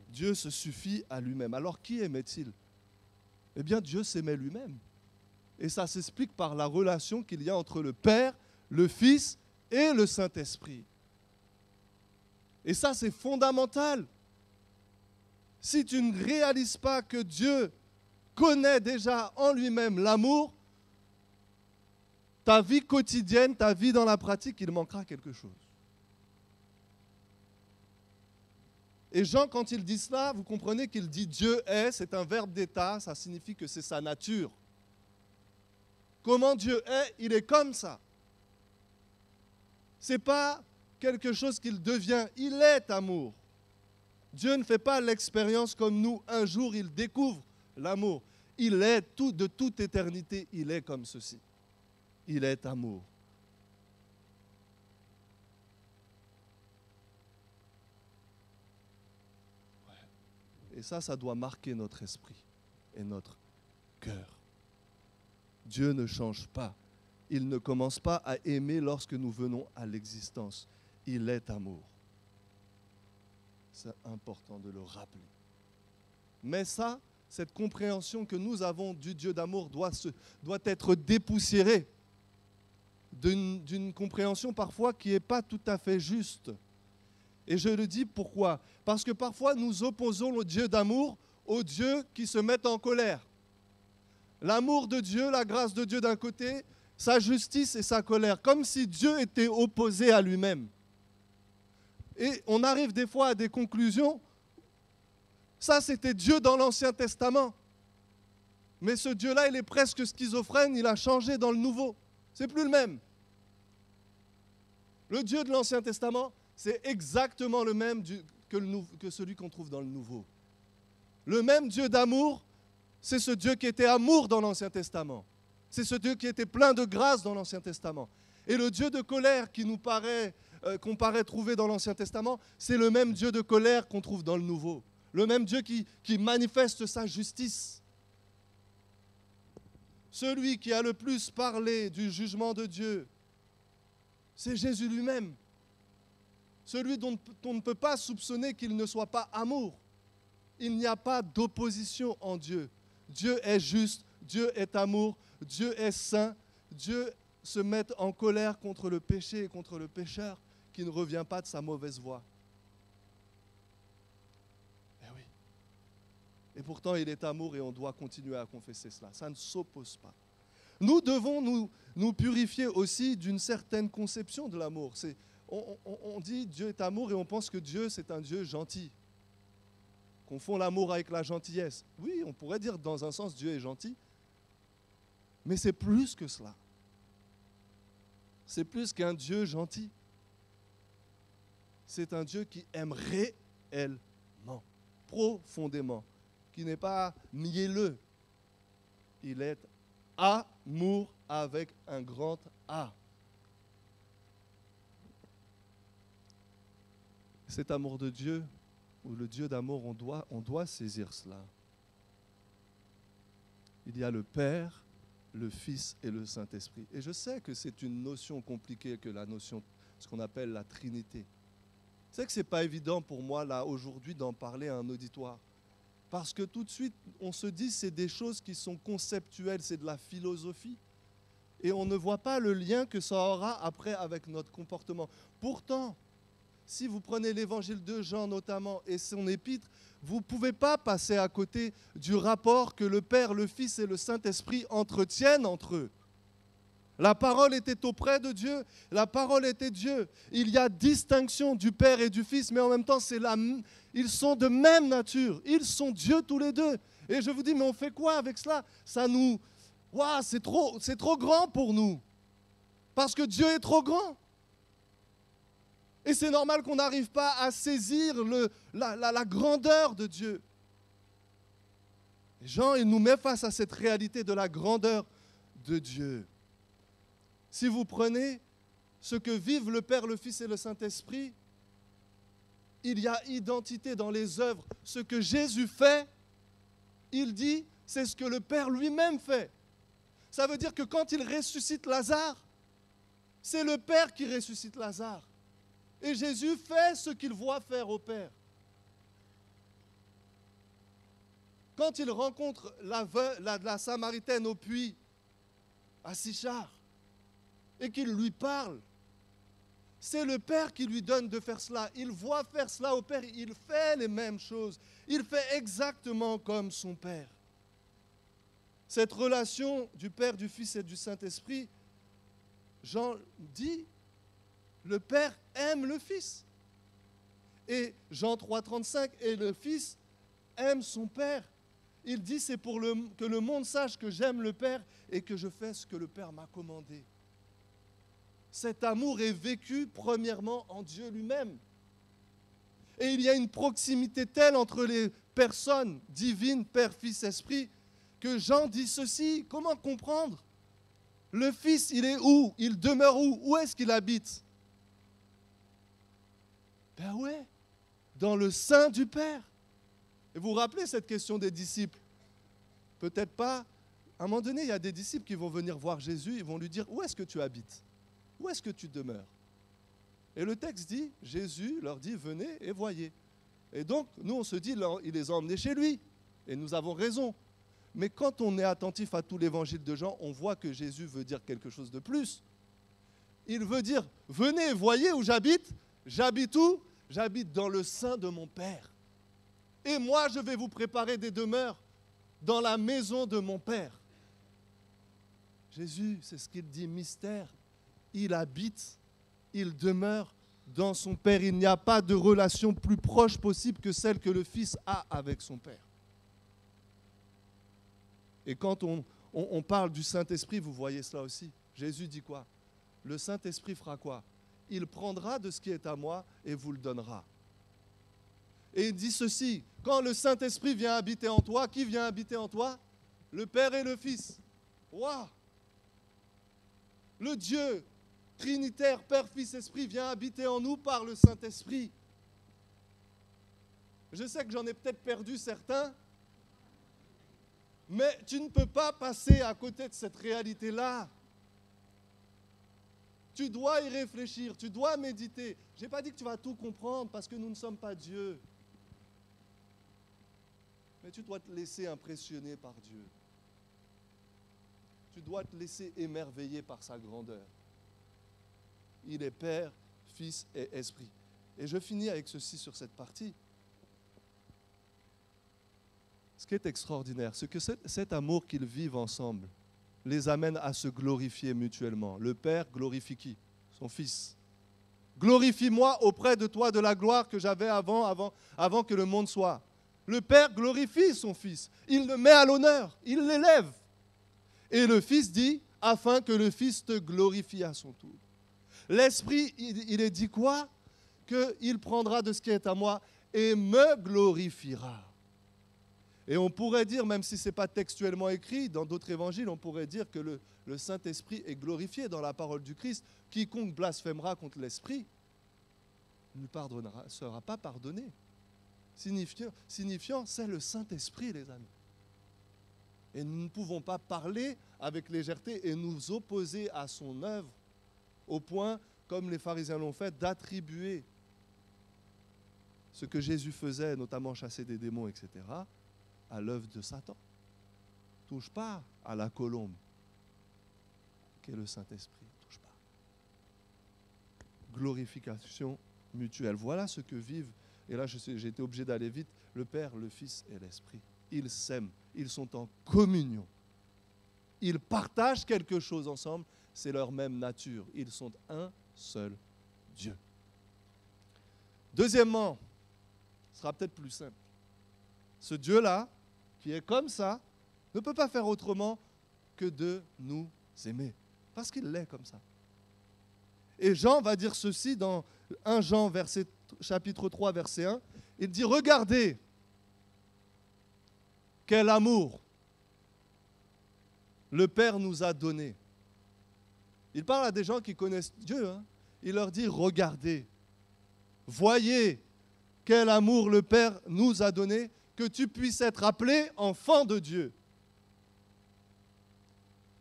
Dieu se suffit à lui-même. Alors, qui aimait-il? Eh bien, Dieu s'aimait lui-même. Et ça s'explique par la relation qu'il y a entre le Père, le Fils et le Saint-Esprit. Et ça, c'est fondamental. Si tu ne réalises pas que Dieu connaît déjà en lui-même l'amour, ta vie quotidienne, ta vie dans la pratique, il manquera quelque chose. Et Jean, quand il dit cela, vous comprenez qu'il dit Dieu est, c'est un verbe d'état, ça signifie que c'est sa nature. Comment Dieu est, il est comme ça. Ce n'est pas quelque chose qu'il devient, il est amour. Dieu ne fait pas l'expérience comme nous, un jour il découvre l'amour. Il est tout, de toute éternité, il est comme ceci. Il est amour. Et ça doit marquer notre esprit et notre cœur. Dieu ne change pas. Il ne commence pas à aimer lorsque nous venons à l'existence. Il est amour. C'est important de le rappeler. Mais ça, cette compréhension que nous avons du Dieu d'amour doit être dépoussiérée d'une compréhension parfois qui n'est pas tout à fait juste. Et je le dis pourquoi? Parce que parfois nous opposons le Dieu d'amour au Dieu qui se met en colère. L'amour de Dieu, la grâce de Dieu d'un côté, sa justice et sa colère, comme si Dieu était opposé à lui-même. Et on arrive des fois à des conclusions. Ça, c'était Dieu dans l'Ancien Testament. Mais ce Dieu-là, il est presque schizophrène, il a changé dans le Nouveau. C'est plus le même. Le Dieu de l'Ancien Testament, c'est exactement le même que celui qu'on trouve dans le Nouveau. Le même Dieu d'amour, c'est ce Dieu qui était amour dans l'Ancien Testament. C'est ce Dieu qui était plein de grâce dans l'Ancien Testament. Et le Dieu de colère qu'on paraît trouver dans l'Ancien Testament, c'est le même Dieu de colère qu'on trouve dans le Nouveau. Le même Dieu qui manifeste sa justice. Celui qui a le plus parlé du jugement de Dieu, c'est Jésus lui-même. Celui dont on ne peut pas soupçonner qu'il ne soit pas amour. Il n'y a pas d'opposition en Dieu. Dieu est juste, Dieu est amour, Dieu est saint. Dieu se met en colère contre le péché et contre le pécheur qui ne revient pas de sa mauvaise voie. Eh oui. Et pourtant, il est amour et on doit continuer à confesser cela. Ça ne s'oppose pas. Nous devons nous purifier aussi d'une certaine conception de l'amour. On dit Dieu est amour et on pense que Dieu, c'est un Dieu gentil. Confond l'amour avec la gentillesse. Oui, on pourrait dire dans un sens Dieu est gentil, mais c'est plus que cela. C'est plus qu'un Dieu gentil. C'est un Dieu qui aime réellement, profondément, qui n'est pas mielleux. Il est amour avec un grand A. Cet amour de Dieu, ou le Dieu d'amour, on doit saisir cela. Il y a le Père, le Fils et le Saint-Esprit. Et je sais que c'est une notion compliquée que la notion, ce qu'on appelle la Trinité. Je sais que ce n'est pas évident pour moi, là, aujourd'hui, d'en parler à un auditoire. Parce que tout de suite, on se dit c'est des choses qui sont conceptuelles, c'est de la philosophie. Et on ne voit pas le lien que ça aura après avec notre comportement. Pourtant, si vous prenez l'évangile de Jean notamment et son épître, vous ne pouvez pas passer à côté du rapport que le Père, le Fils et le Saint-Esprit entretiennent entre eux. La parole était auprès de Dieu, la parole était Dieu. Il y a distinction du Père et du Fils, mais en même temps, ils sont de même nature. Ils sont Dieu tous les deux. Et je vous dis, mais on fait quoi avec cela? C'est trop grand pour nous. Parce que Dieu est trop grand. Et c'est normal qu'on n'arrive pas à saisir la grandeur de Dieu. Et Jean, il nous met face à cette réalité de la grandeur de Dieu. Si vous prenez ce que vivent le Père, le Fils et le Saint-Esprit, il y a identité dans les œuvres. Ce que Jésus fait, il dit, c'est ce que le Père lui-même fait. Ça veut dire que quand il ressuscite Lazare, c'est le Père qui ressuscite Lazare. Et Jésus fait ce qu'il voit faire au Père. Quand il rencontre la Samaritaine au puits, à Sichar et qu'il lui parle. C'est le Père qui lui donne de faire cela. Il voit faire cela au Père. Il fait les mêmes choses. Il fait exactement comme son Père. Cette relation du Père, du Fils et du Saint-Esprit, Jean dit, le Père aime le Fils. Et Jean 3,35, et le Fils aime son Père. Il dit, c'est pour que le monde sache que j'aime le Père et que je fais ce que le Père m'a commandé. Cet amour est vécu premièrement en Dieu lui-même. Et il y a une proximité telle entre les personnes divines, Père, Fils, Esprit, que Jean dit ceci. Comment comprendre? Le Fils, il est où? Il demeure où? Où est-ce qu'il habite? Ben ouais, dans le sein du Père. Et vous vous rappelez cette question des disciples? Peut-être pas. À un moment donné, il y a des disciples qui vont venir voir Jésus, ils vont lui dire, où est-ce que tu habites? Où est-ce que tu demeures? Et le texte dit, Jésus leur dit, venez et voyez. Et donc, nous, on se dit, il les a emmenés chez lui. Et nous avons raison. Mais quand on est attentif à tout l'évangile de Jean, on voit que Jésus veut dire quelque chose de plus. Il veut dire, venez et voyez où j'habite. J'habite où? J'habite dans le sein de mon Père. Et moi, je vais vous préparer des demeures dans la maison de mon Père. Jésus, c'est ce qu'il dit, mystère. Il habite, il demeure dans son Père. Il n'y a pas de relation plus proche possible que celle que le Fils a avec son Père. Et quand on parle du Saint-Esprit, vous voyez cela aussi. Jésus dit quoi? Le Saint-Esprit fera quoi? Il prendra de ce qui est à moi et vous le donnera. Et il dit ceci, quand le Saint-Esprit vient habiter en toi, qui vient habiter en toi? Le Père et le Fils. Waouh! Le Dieu Trinitaire, Père, Fils, Esprit, vient habiter en nous par le Saint-Esprit. Je sais que j'en ai peut-être perdu certains, mais tu ne peux pas passer à côté de cette réalité-là. Tu dois y réfléchir, tu dois méditer. Je n'ai pas dit que tu vas tout comprendre parce que nous ne sommes pas Dieu. Mais tu dois te laisser impressionner par Dieu. Tu dois te laisser émerveiller par sa grandeur. Il est Père, Fils et Esprit. Et je finis avec ceci sur cette partie. Ce qui est extraordinaire, c'est que cet amour qu'ils vivent ensemble les amène à se glorifier mutuellement. Le Père glorifie qui? Son Fils. Glorifie-moi auprès de toi de la gloire que j'avais avant que le monde soit. Le Père glorifie son Fils. Il le met à l'honneur, il l'élève. Et le Fils dit, afin que le Fils te glorifie à son tour. L'Esprit, il est dit quoi? Qu'il prendra de ce qui est à moi et me glorifiera. Et on pourrait dire, même si ce n'est pas textuellement écrit, dans d'autres évangiles, on pourrait dire que le Saint-Esprit est glorifié dans la parole du Christ. Quiconque blasphémera contre l'Esprit ne sera pas pardonné. Signifiant, c'est le Saint-Esprit, les amis. Et nous ne pouvons pas parler avec légèreté et nous opposer à son œuvre au point, comme les pharisiens l'ont fait, d'attribuer ce que Jésus faisait, notamment chasser des démons, etc., à l'œuvre de Satan. Touche pas à la colombe, qui est le Saint-Esprit. Touche pas. Glorification mutuelle. Voilà ce que vivent, et là j'ai été obligé d'aller vite, le Père, le Fils et l'Esprit. Ils s'aiment, ils sont en communion. Ils partagent quelque chose ensemble, c'est leur même nature. Ils sont un seul Dieu. Deuxièmement, ce sera peut-être plus simple. Ce Dieu-là, qui est comme ça, ne peut pas faire autrement que de nous aimer. Parce qu'il l'est comme ça. Et Jean va dire ceci dans 1 Jean, chapitre 3, verset 1. Il dit, regardez, quel amour le Père nous a donné. Il parle à des gens qui connaissent Dieu. Il leur dit, regardez, voyez quel amour le Père nous a donné, que tu puisses être appelé enfant de Dieu.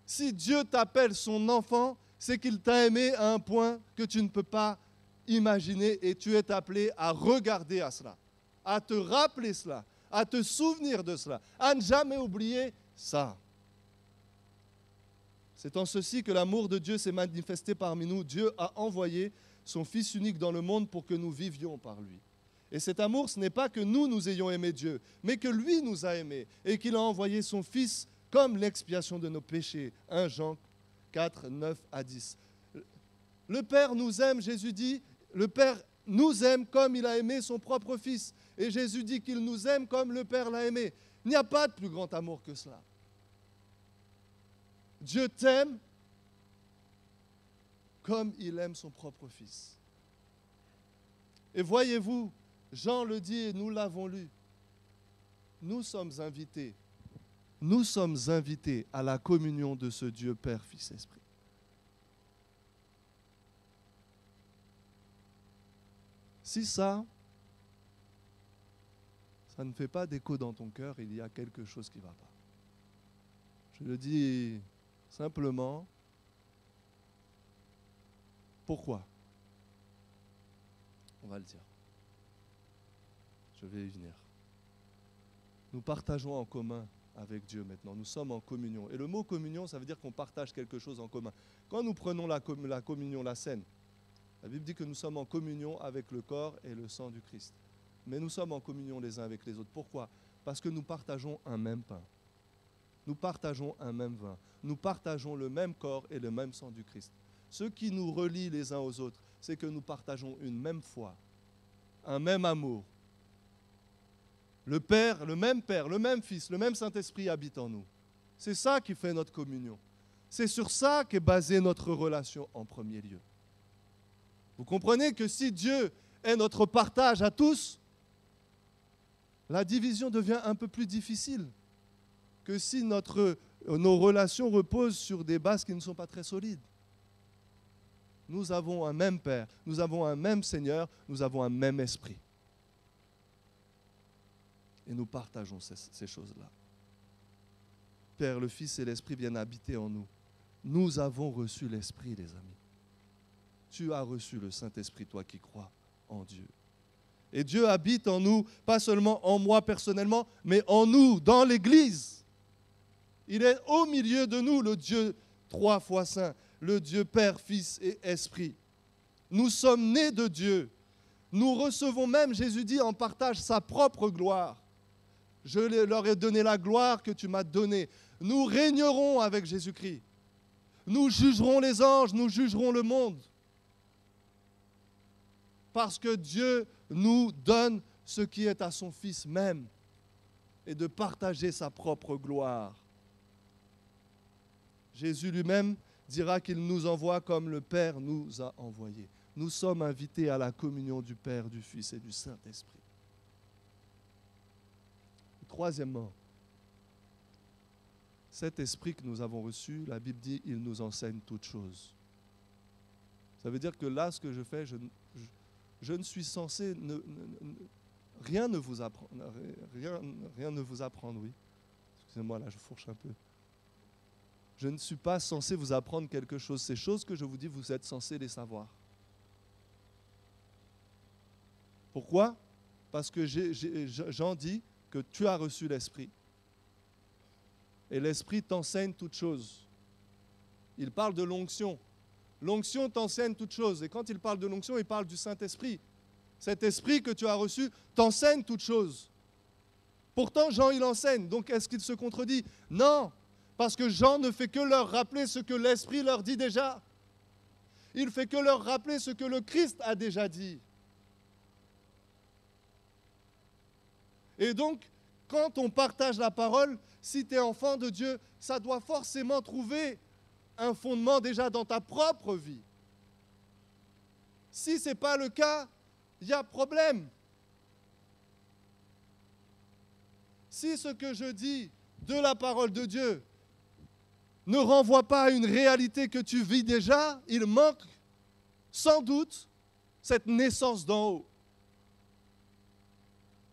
Si Dieu t'appelle son enfant, c'est qu'il t'a aimé à un point que tu ne peux pas imaginer et tu es appelé à regarder à cela, à te rappeler cela, à te souvenir de cela, à ne jamais oublier ça. C'est en ceci que l'amour de Dieu s'est manifesté parmi nous. Dieu a envoyé son Fils unique dans le monde pour que nous vivions par lui. Et cet amour, ce n'est pas que nous ayons aimé Dieu, mais que lui nous a aimés et qu'il a envoyé son Fils comme l'expiation de nos péchés. 1 Jean 4, 9 à 10. Le Père nous aime, Jésus dit, le Père nous aime comme il a aimé son propre Fils. Et Jésus dit qu'il nous aime comme le Père l'a aimé. Il n'y a pas de plus grand amour que cela. Dieu t'aime comme il aime son propre Fils. Et voyez-vous, Jean le dit et nous l'avons lu, nous sommes invités à la communion de ce Dieu Père, Fils, Esprit. Si ça ne fait pas d'écho dans ton cœur, il y a quelque chose qui ne va pas. Je le dis simplement. Pourquoi? On va le dire. Je vais y venir. Nous partageons en commun avec Dieu maintenant. Nous sommes en communion. Et le mot communion, ça veut dire qu'on partage quelque chose en commun. Quand nous prenons la communion, la scène, la Bible dit que nous sommes en communion avec le corps et le sang du Christ. Mais nous sommes en communion les uns avec les autres. Pourquoi? Parce que nous partageons un même pain. Nous partageons un même vin. Nous partageons le même corps et le même sang du Christ. Ce qui nous relie les uns aux autres, c'est que nous partageons une même foi, un même amour. Le Père, le même Fils, le même Saint-Esprit habite en nous. C'est ça qui fait notre communion. C'est sur ça qu'est basée notre relation en premier lieu. Vous comprenez que si Dieu est notre partage à tous, la division devient un peu plus difficile que si nos relations reposent sur des bases qui ne sont pas très solides. Nous avons un même Père, nous avons un même Seigneur, nous avons un même Esprit. Et nous partageons ces choses-là. Père, le Fils et l'Esprit viennent habiter en nous. Nous avons reçu l'Esprit, les amis. Tu as reçu le Saint-Esprit, toi qui crois en Dieu. Et Dieu habite en nous, pas seulement en moi personnellement, mais en nous, dans l'Église. Il est au milieu de nous, le Dieu 3 fois saint, le Dieu Père, Fils et Esprit. Nous sommes nés de Dieu. Nous recevons même, Jésus dit, en partage sa propre gloire. Je leur ai donné la gloire que tu m'as donnée. Nous régnerons avec Jésus-Christ. Nous jugerons les anges, nous jugerons le monde. Parce que Dieu nous donne ce qui est à son Fils même et de partager sa propre gloire. Jésus lui-même dira qu'il nous envoie comme le Père nous a envoyés. Nous sommes invités à la communion du Père, du Fils et du Saint-Esprit. Troisièmement, cet esprit que nous avons reçu, la Bible dit, il nous enseigne toutes choses. Ça veut dire que là, ce que je fais, je ne suis censé, rien ne vous apprendre, rien ne vous apprendre, oui. Excusez-moi, là, je fourche un peu. Je ne suis pas censé vous apprendre quelque chose. Ces choses que je vous dis, vous êtes censés les savoir. Pourquoi? Parce que Jean dit que tu as reçu l'Esprit. Et l'Esprit t'enseigne toutes choses. Il parle de l'onction. L'onction t'enseigne toutes choses. Et quand il parle de l'onction, il parle du Saint-Esprit. Cet Esprit que tu as reçu t'enseigne toutes choses. Pourtant, Jean, il enseigne. Donc, est-ce qu'il se contredit? Non, parce que Jean ne fait que leur rappeler ce que l'Esprit leur dit déjà. Il fait que leur rappeler ce que le Christ a déjà dit. Et donc, quand on partage la parole, si tu es enfant de Dieu, ça doit forcément trouver un fondement déjà dans ta propre vie. Si ce n'est pas le cas, il y a problème. Si ce que je dis de la parole de Dieu ne renvoie pas à une réalité que tu vis déjà, il manque sans doute cette naissance d'en haut.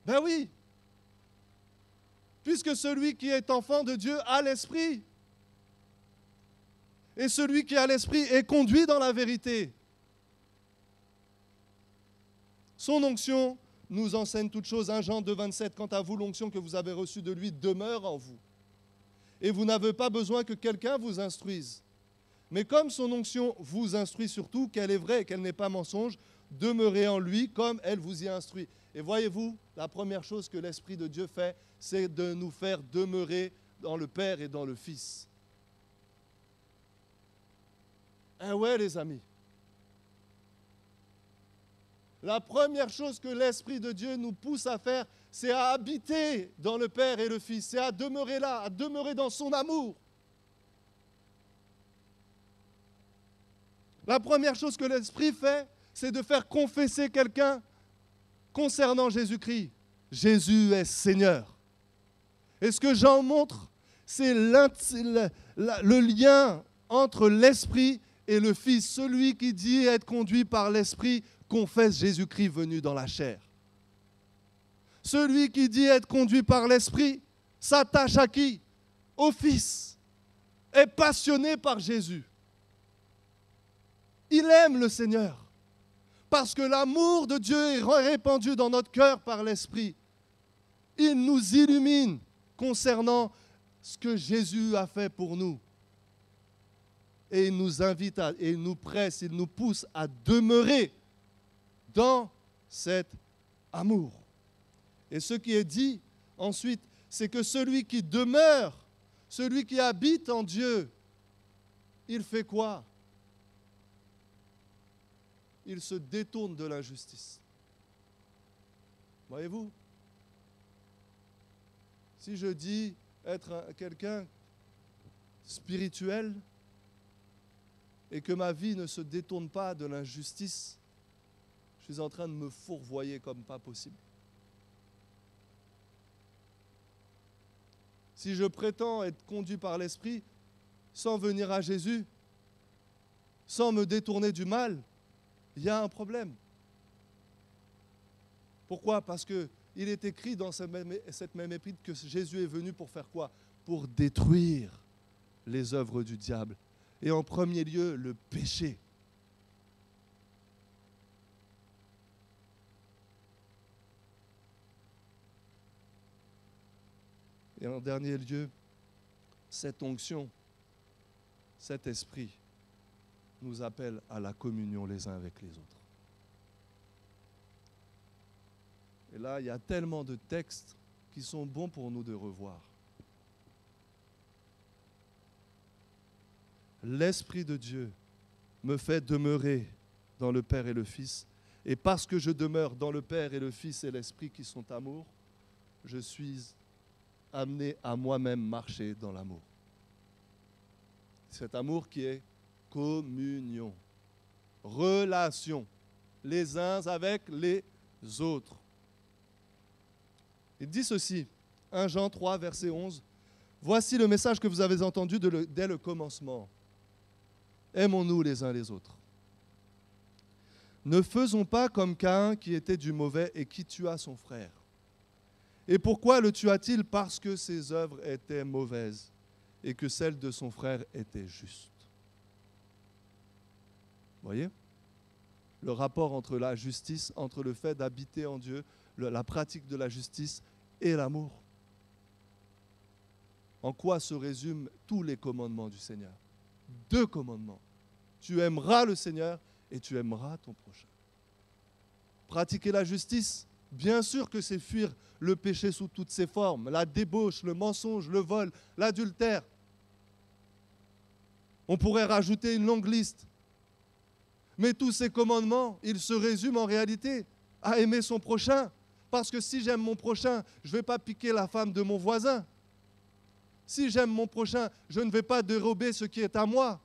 Ben oui. Puisque celui qui est enfant de Dieu a l'Esprit. Et celui qui a l'Esprit est conduit dans la vérité. Son onction nous enseigne toutes choses. 1 Jean 2, 27. Quant à vous, l'onction que vous avez reçue de lui demeure en vous. Et vous n'avez pas besoin que quelqu'un vous instruise. Mais comme son onction vous instruit surtout qu'elle est vraie et qu'elle n'est pas mensonge, demeurez en lui comme elle vous y instruit. Et voyez-vous, la première chose que l'Esprit de Dieu fait, c'est de nous faire demeurer dans le Père et dans le Fils. Ah ouais, les amis. La première chose que l'Esprit de Dieu nous pousse à faire, c'est à habiter dans le Père et le Fils, c'est à demeurer là, à demeurer dans son amour. La première chose que l'Esprit fait, c'est de faire confesser quelqu'un concernant Jésus-Christ. Jésus est Seigneur. Et ce que Jean montre, c'est le lien entre l'Esprit et le Fils. Celui qui dit être conduit par l'Esprit confesse Jésus-Christ venu dans la chair. Celui qui dit être conduit par l'Esprit s'attache à qui? Au Fils. Est passionné par Jésus. Il aime le Seigneur. Parce que l'amour de Dieu est répandu dans notre cœur par l'Esprit. Il nous illumine concernant ce que Jésus a fait pour nous. Et il nous invite, il nous presse, il nous pousse à demeurer dans cet amour. Et ce qui est dit ensuite, c'est que celui qui demeure, celui qui habite en Dieu, il fait quoi? Il se détourne de l'injustice. Voyez-vous? Si je dis être quelqu'un spirituel et que ma vie ne se détourne pas de l'injustice, je suis en train de me fourvoyer comme pas possible. Si je prétends être conduit par l'Esprit sans venir à Jésus, sans me détourner du mal, il y a un problème. Pourquoi? Parce qu'il est écrit dans cette même épître que Jésus est venu pour faire quoi? Pour détruire les œuvres du diable. Et en premier lieu, le péché. Et en dernier lieu, cette onction, cet esprit, nous appelle à la communion les uns avec les autres. Et là, il y a tellement de textes qui sont bons pour nous de revoir. L'Esprit de Dieu me fait demeurer dans le Père et le Fils. Et parce que je demeure dans le Père et le Fils et l'Esprit qui sont amour, je suis amené à moi-même marcher dans l'amour. Cet amour qui est communion, relation, les uns avec les autres. Il dit ceci, 1 Jean 3, verset 11, « Voici le message que vous avez entendu dès le commencement. Aimons-nous les uns les autres. Ne faisons pas comme Caïn qui était du mauvais et qui tua son frère. Et pourquoi le tua-t-il? Parce que ses œuvres étaient mauvaises et que celles de son frère étaient justes. » Voyez? Le rapport entre la justice, entre le fait d'habiter en Dieu, la pratique de la justice et l'amour. En quoi se résument tous les commandements du Seigneur? 2 commandements. Tu aimeras le Seigneur et tu aimeras ton prochain. Pratiquer la justice, bien sûr que c'est fuir le péché sous toutes ses formes, la débauche, le mensonge, le vol, l'adultère. On pourrait rajouter une longue liste. Mais tous ces commandements, ils se résument en réalité à aimer son prochain. Parce que si j'aime mon prochain, je ne vais pas piquer la femme de mon voisin. Si j'aime mon prochain, je ne vais pas dérober ce qui est à moi.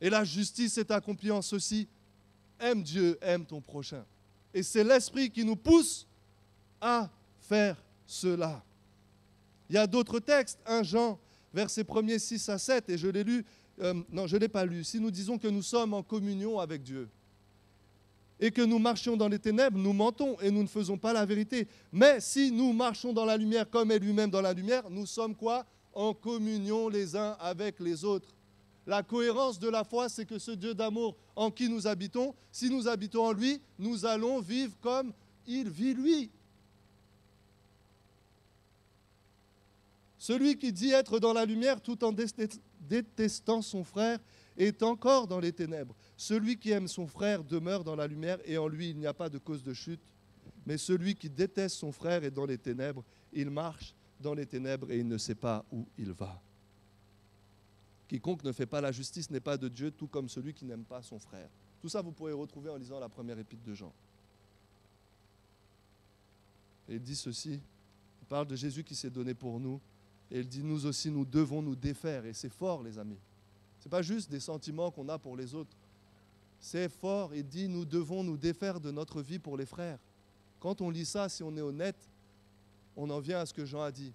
Et la justice est accomplie en ceci. Aime Dieu, aime ton prochain. Et c'est l'Esprit qui nous pousse à faire cela. Il y a d'autres textes, 1 Jean, versets 1er 6 à 7, et je l'ai lu. Non, je ne l'ai pas lu. Si nous disons que nous sommes en communion avec Dieu et que nous marchions dans les ténèbres, nous mentons et nous ne faisons pas la vérité. Mais si nous marchons dans la lumière comme est lui-même dans la lumière, nous sommes quoi? En communion les uns avec les autres. La cohérence de la foi, c'est que ce Dieu d'amour en qui nous habitons, si nous habitons en lui, nous allons vivre comme il vit lui. Celui qui dit être dans la lumière tout en détestant son frère est encore dans les ténèbres. Celui qui aime son frère demeure dans la lumière et en lui il n'y a pas de cause de chute. Mais celui qui déteste son frère est dans les ténèbres. Il marche dans les ténèbres et il ne sait pas où il va. Quiconque ne fait pas la justice n'est pas de Dieu, tout comme celui qui n'aime pas son frère. Tout ça, vous pourrez retrouver en lisant la première épître de Jean. Et il dit ceci, il parle de Jésus qui s'est donné pour nous, et il dit nous aussi, nous devons nous défaire. Et c'est fort, les amis. Ce n'est pas juste des sentiments qu'on a pour les autres. C'est fort, il dit nous devons nous défaire de notre vie pour les frères. Quand on lit ça, si on est honnête, on en vient à ce que Jean a dit.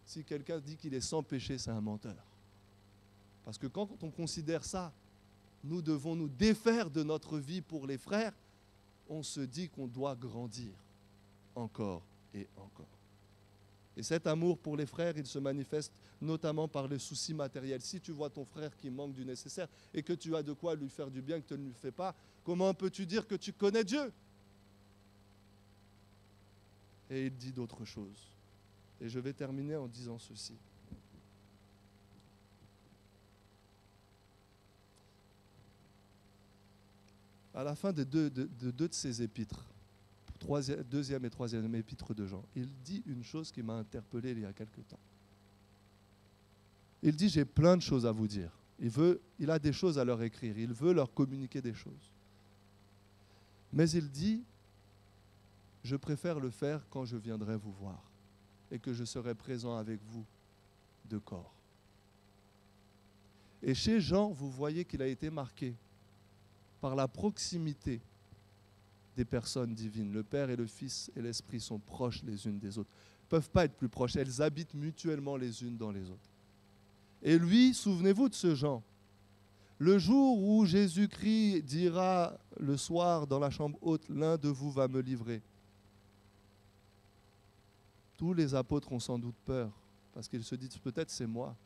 Si quelqu'un dit qu'il est sans péché, c'est un menteur. Parce que quand on considère ça, nous devons nous défaire de notre vie pour les frères, on se dit qu'on doit grandir encore et encore. Et cet amour pour les frères, il se manifeste notamment par les soucis matériels. Si tu vois ton frère qui manque du nécessaire et que tu as de quoi lui faire du bien que tu ne lui fais pas, comment peux-tu dire que tu connais Dieu? Et il dit d'autres choses. Et je vais terminer en disant ceci. À la fin de deux de ses épîtres, deuxième et troisième épître de Jean, il dit une chose qui m'a interpellé il y a quelque temps. Il dit, j'ai plein de choses à vous dire. Il a des choses à leur écrire, il veut leur communiquer des choses. Mais il dit, je préfère le faire quand je viendrai vous voir et que je serai présent avec vous de corps. Et chez Jean, vous voyez qu'il a été marqué par la proximité des personnes divines. Le Père et le Fils et l'Esprit sont proches les unes des autres. Ils ne peuvent pas être plus proches, elles habitent mutuellement les unes dans les autres. Et lui, souvenez-vous de ce Jean, le jour où Jésus-Christ dira le soir dans la chambre haute, l'un de vous va me livrer. Tous les apôtres ont sans doute peur, parce qu'ils se disent peut-être c'est moi.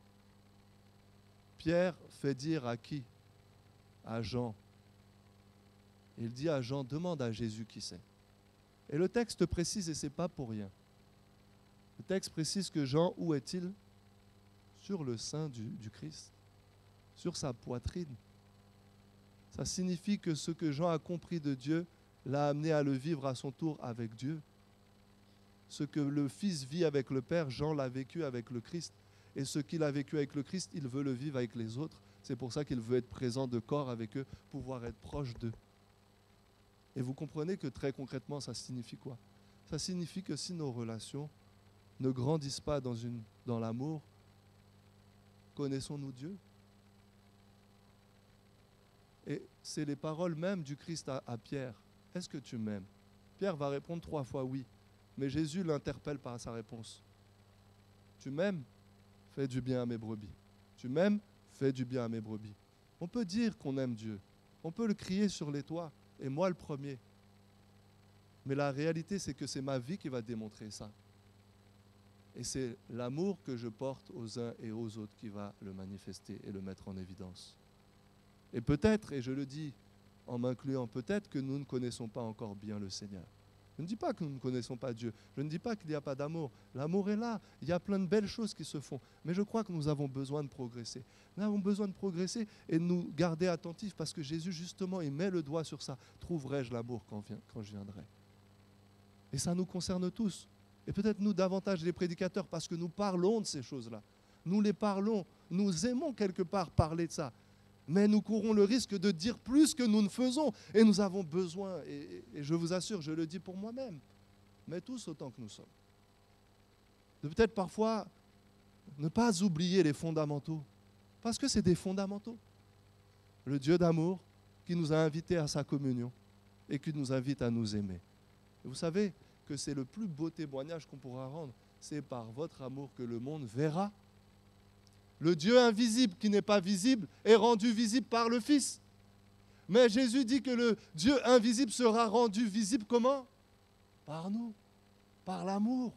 Pierre fait dire à qui? À Jean. Il dit à Jean, demande à Jésus qui c'est. Et le texte précise, et ce n'est pas pour rien. Le texte précise que Jean, où est-il? Sur le sein du Christ, sur sa poitrine. Ça signifie que ce que Jean a compris de Dieu l'a amené à le vivre à son tour avec Dieu. Ce que le Fils vit avec le Père, Jean l'a vécu avec le Christ. Et ce qu'il a vécu avec le Christ, il veut le vivre avec les autres. C'est pour ça qu'il veut être présent de corps avec eux, pouvoir être proche d'eux. Et vous comprenez que très concrètement, ça signifie quoi? Ça signifie que si nos relations ne grandissent pas dans l'amour, connaissons-nous Dieu? Et c'est les paroles même du Christ à Pierre. Est-ce que tu m'aimes? Pierre va répondre 3 fois oui. Mais Jésus l'interpelle par sa réponse. Tu m'aimes? Fais du bien à mes brebis. Tu m'aimes? Fais du bien à mes brebis. On peut dire qu'on aime Dieu. On peut le crier sur les toits. Et moi le premier. Mais la réalité, c'est que c'est ma vie qui va démontrer ça. Et c'est l'amour que je porte aux uns et aux autres qui va le manifester et le mettre en évidence. Et peut-être, et je le dis en m'incluant, peut-être que nous ne connaissons pas encore bien le Seigneur. Je ne dis pas que nous ne connaissons pas Dieu. Je ne dis pas qu'il n'y a pas d'amour. L'amour est là. Il y a plein de belles choses qui se font. Mais je crois que nous avons besoin de progresser. Nous avons besoin de progresser et de nous garder attentifs parce que Jésus, justement, il met le doigt sur ça. Trouverai-je l'amour quand je viendrai? Et ça nous concerne tous. Et peut-être nous davantage les prédicateurs parce que nous parlons de ces choses-là. Nous les parlons. Nous aimons quelque part parler de ça. Mais nous courons le risque de dire plus que nous ne faisons. Et nous avons besoin, et je vous assure, je le dis pour moi-même, mais tous autant que nous sommes, de peut-être parfois ne pas oublier les fondamentaux. Parce que c'est des fondamentaux. Le Dieu d'amour qui nous a invités à sa communion et qui nous invite à nous aimer. Et vous savez que c'est le plus beau témoignage qu'on pourra rendre. C'est par votre amour que le monde verra. Le Dieu invisible qui n'est pas visible est rendu visible par le Fils. Mais Jésus dit que le Dieu invisible sera rendu visible comment? Par nous, par l'amour.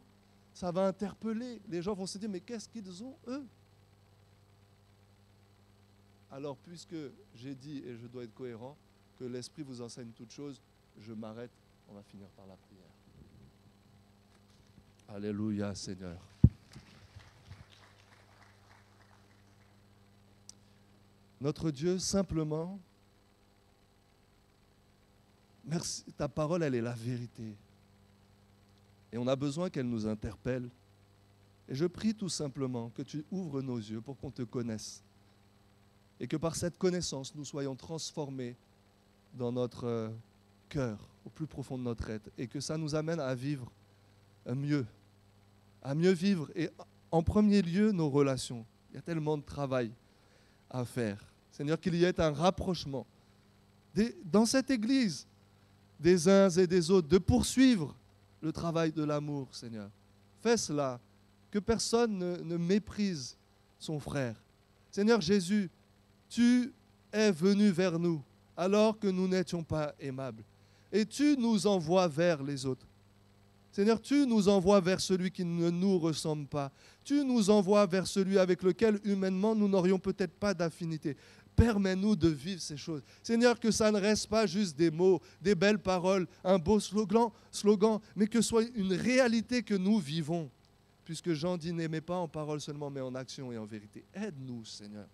Ça va interpeller. Les gens vont se dire, mais qu'est-ce qu'ils ont, eux? Alors, puisque j'ai dit, et je dois être cohérent, que l'Esprit vous enseigne toutes choses, je m'arrête. On va finir par la prière. Alléluia, Seigneur. Notre Dieu, simplement, merci, ta parole, elle est la vérité. Et on a besoin qu'elle nous interpelle. Et je prie tout simplement que tu ouvres nos yeux pour qu'on te connaisse. Et que par cette connaissance, nous soyons transformés dans notre cœur, au plus profond de notre être. Et que ça nous amène à vivre mieux. À mieux vivre. Et en premier lieu, nos relations. Il y a tellement de travail à faire. Seigneur, qu'il y ait un rapprochement dans cette Église des uns et des autres, de poursuivre le travail de l'amour, Seigneur. Fais cela, que personne ne méprise son frère. Seigneur Jésus, tu es venu vers nous alors que nous n'étions pas aimables. Et tu nous envoies vers les autres. Seigneur, tu nous envoies vers celui qui ne nous ressemble pas. Tu nous envoies vers celui avec lequel humainement nous n'aurions peut-être pas d'affinité. Permets-nous de vivre ces choses. Seigneur, que ça ne reste pas juste des mots, des belles paroles, un beau slogan, mais que ce soit une réalité que nous vivons. Puisque Jean dit, n'aimez pas en parole seulement, mais en action et en vérité. Aide-nous, Seigneur.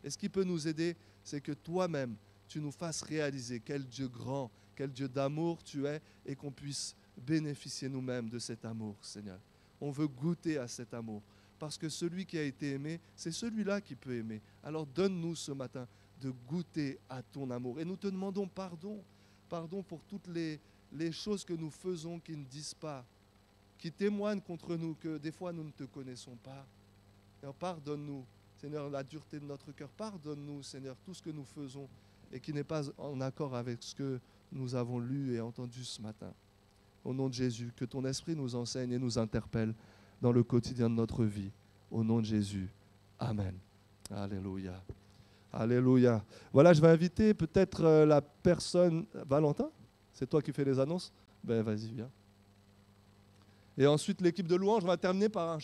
Et ce qui peut nous aider, c'est que toi-même, tu nous fasses réaliser quel Dieu grand, quel Dieu d'amour tu es, et qu'on puisse bénéficier nous-mêmes de cet amour, Seigneur. On veut goûter à cet amour. Parce que celui qui a été aimé, c'est celui-là qui peut aimer. Alors donne-nous ce matin de goûter à ton amour. Et nous te demandons pardon. Pardon pour toutes les choses que nous faisons qui ne disent pas, qui témoignent contre nous, que des fois nous ne te connaissons pas. Alors pardonne-nous, Seigneur, la dureté de notre cœur. Pardonne-nous, Seigneur, tout ce que nous faisons et qui n'est pas en accord avec ce que nous avons lu et entendu ce matin. Au nom de Jésus, que ton esprit nous enseigne et nous interpelle dans le quotidien de notre vie. Au nom de Jésus. Amen. Alléluia. Alléluia. Voilà, je vais inviter peut-être la personne... Valentin, c'est toi qui fais les annonces? Ben vas-y, viens. Et ensuite, l'équipe de louange va terminer par un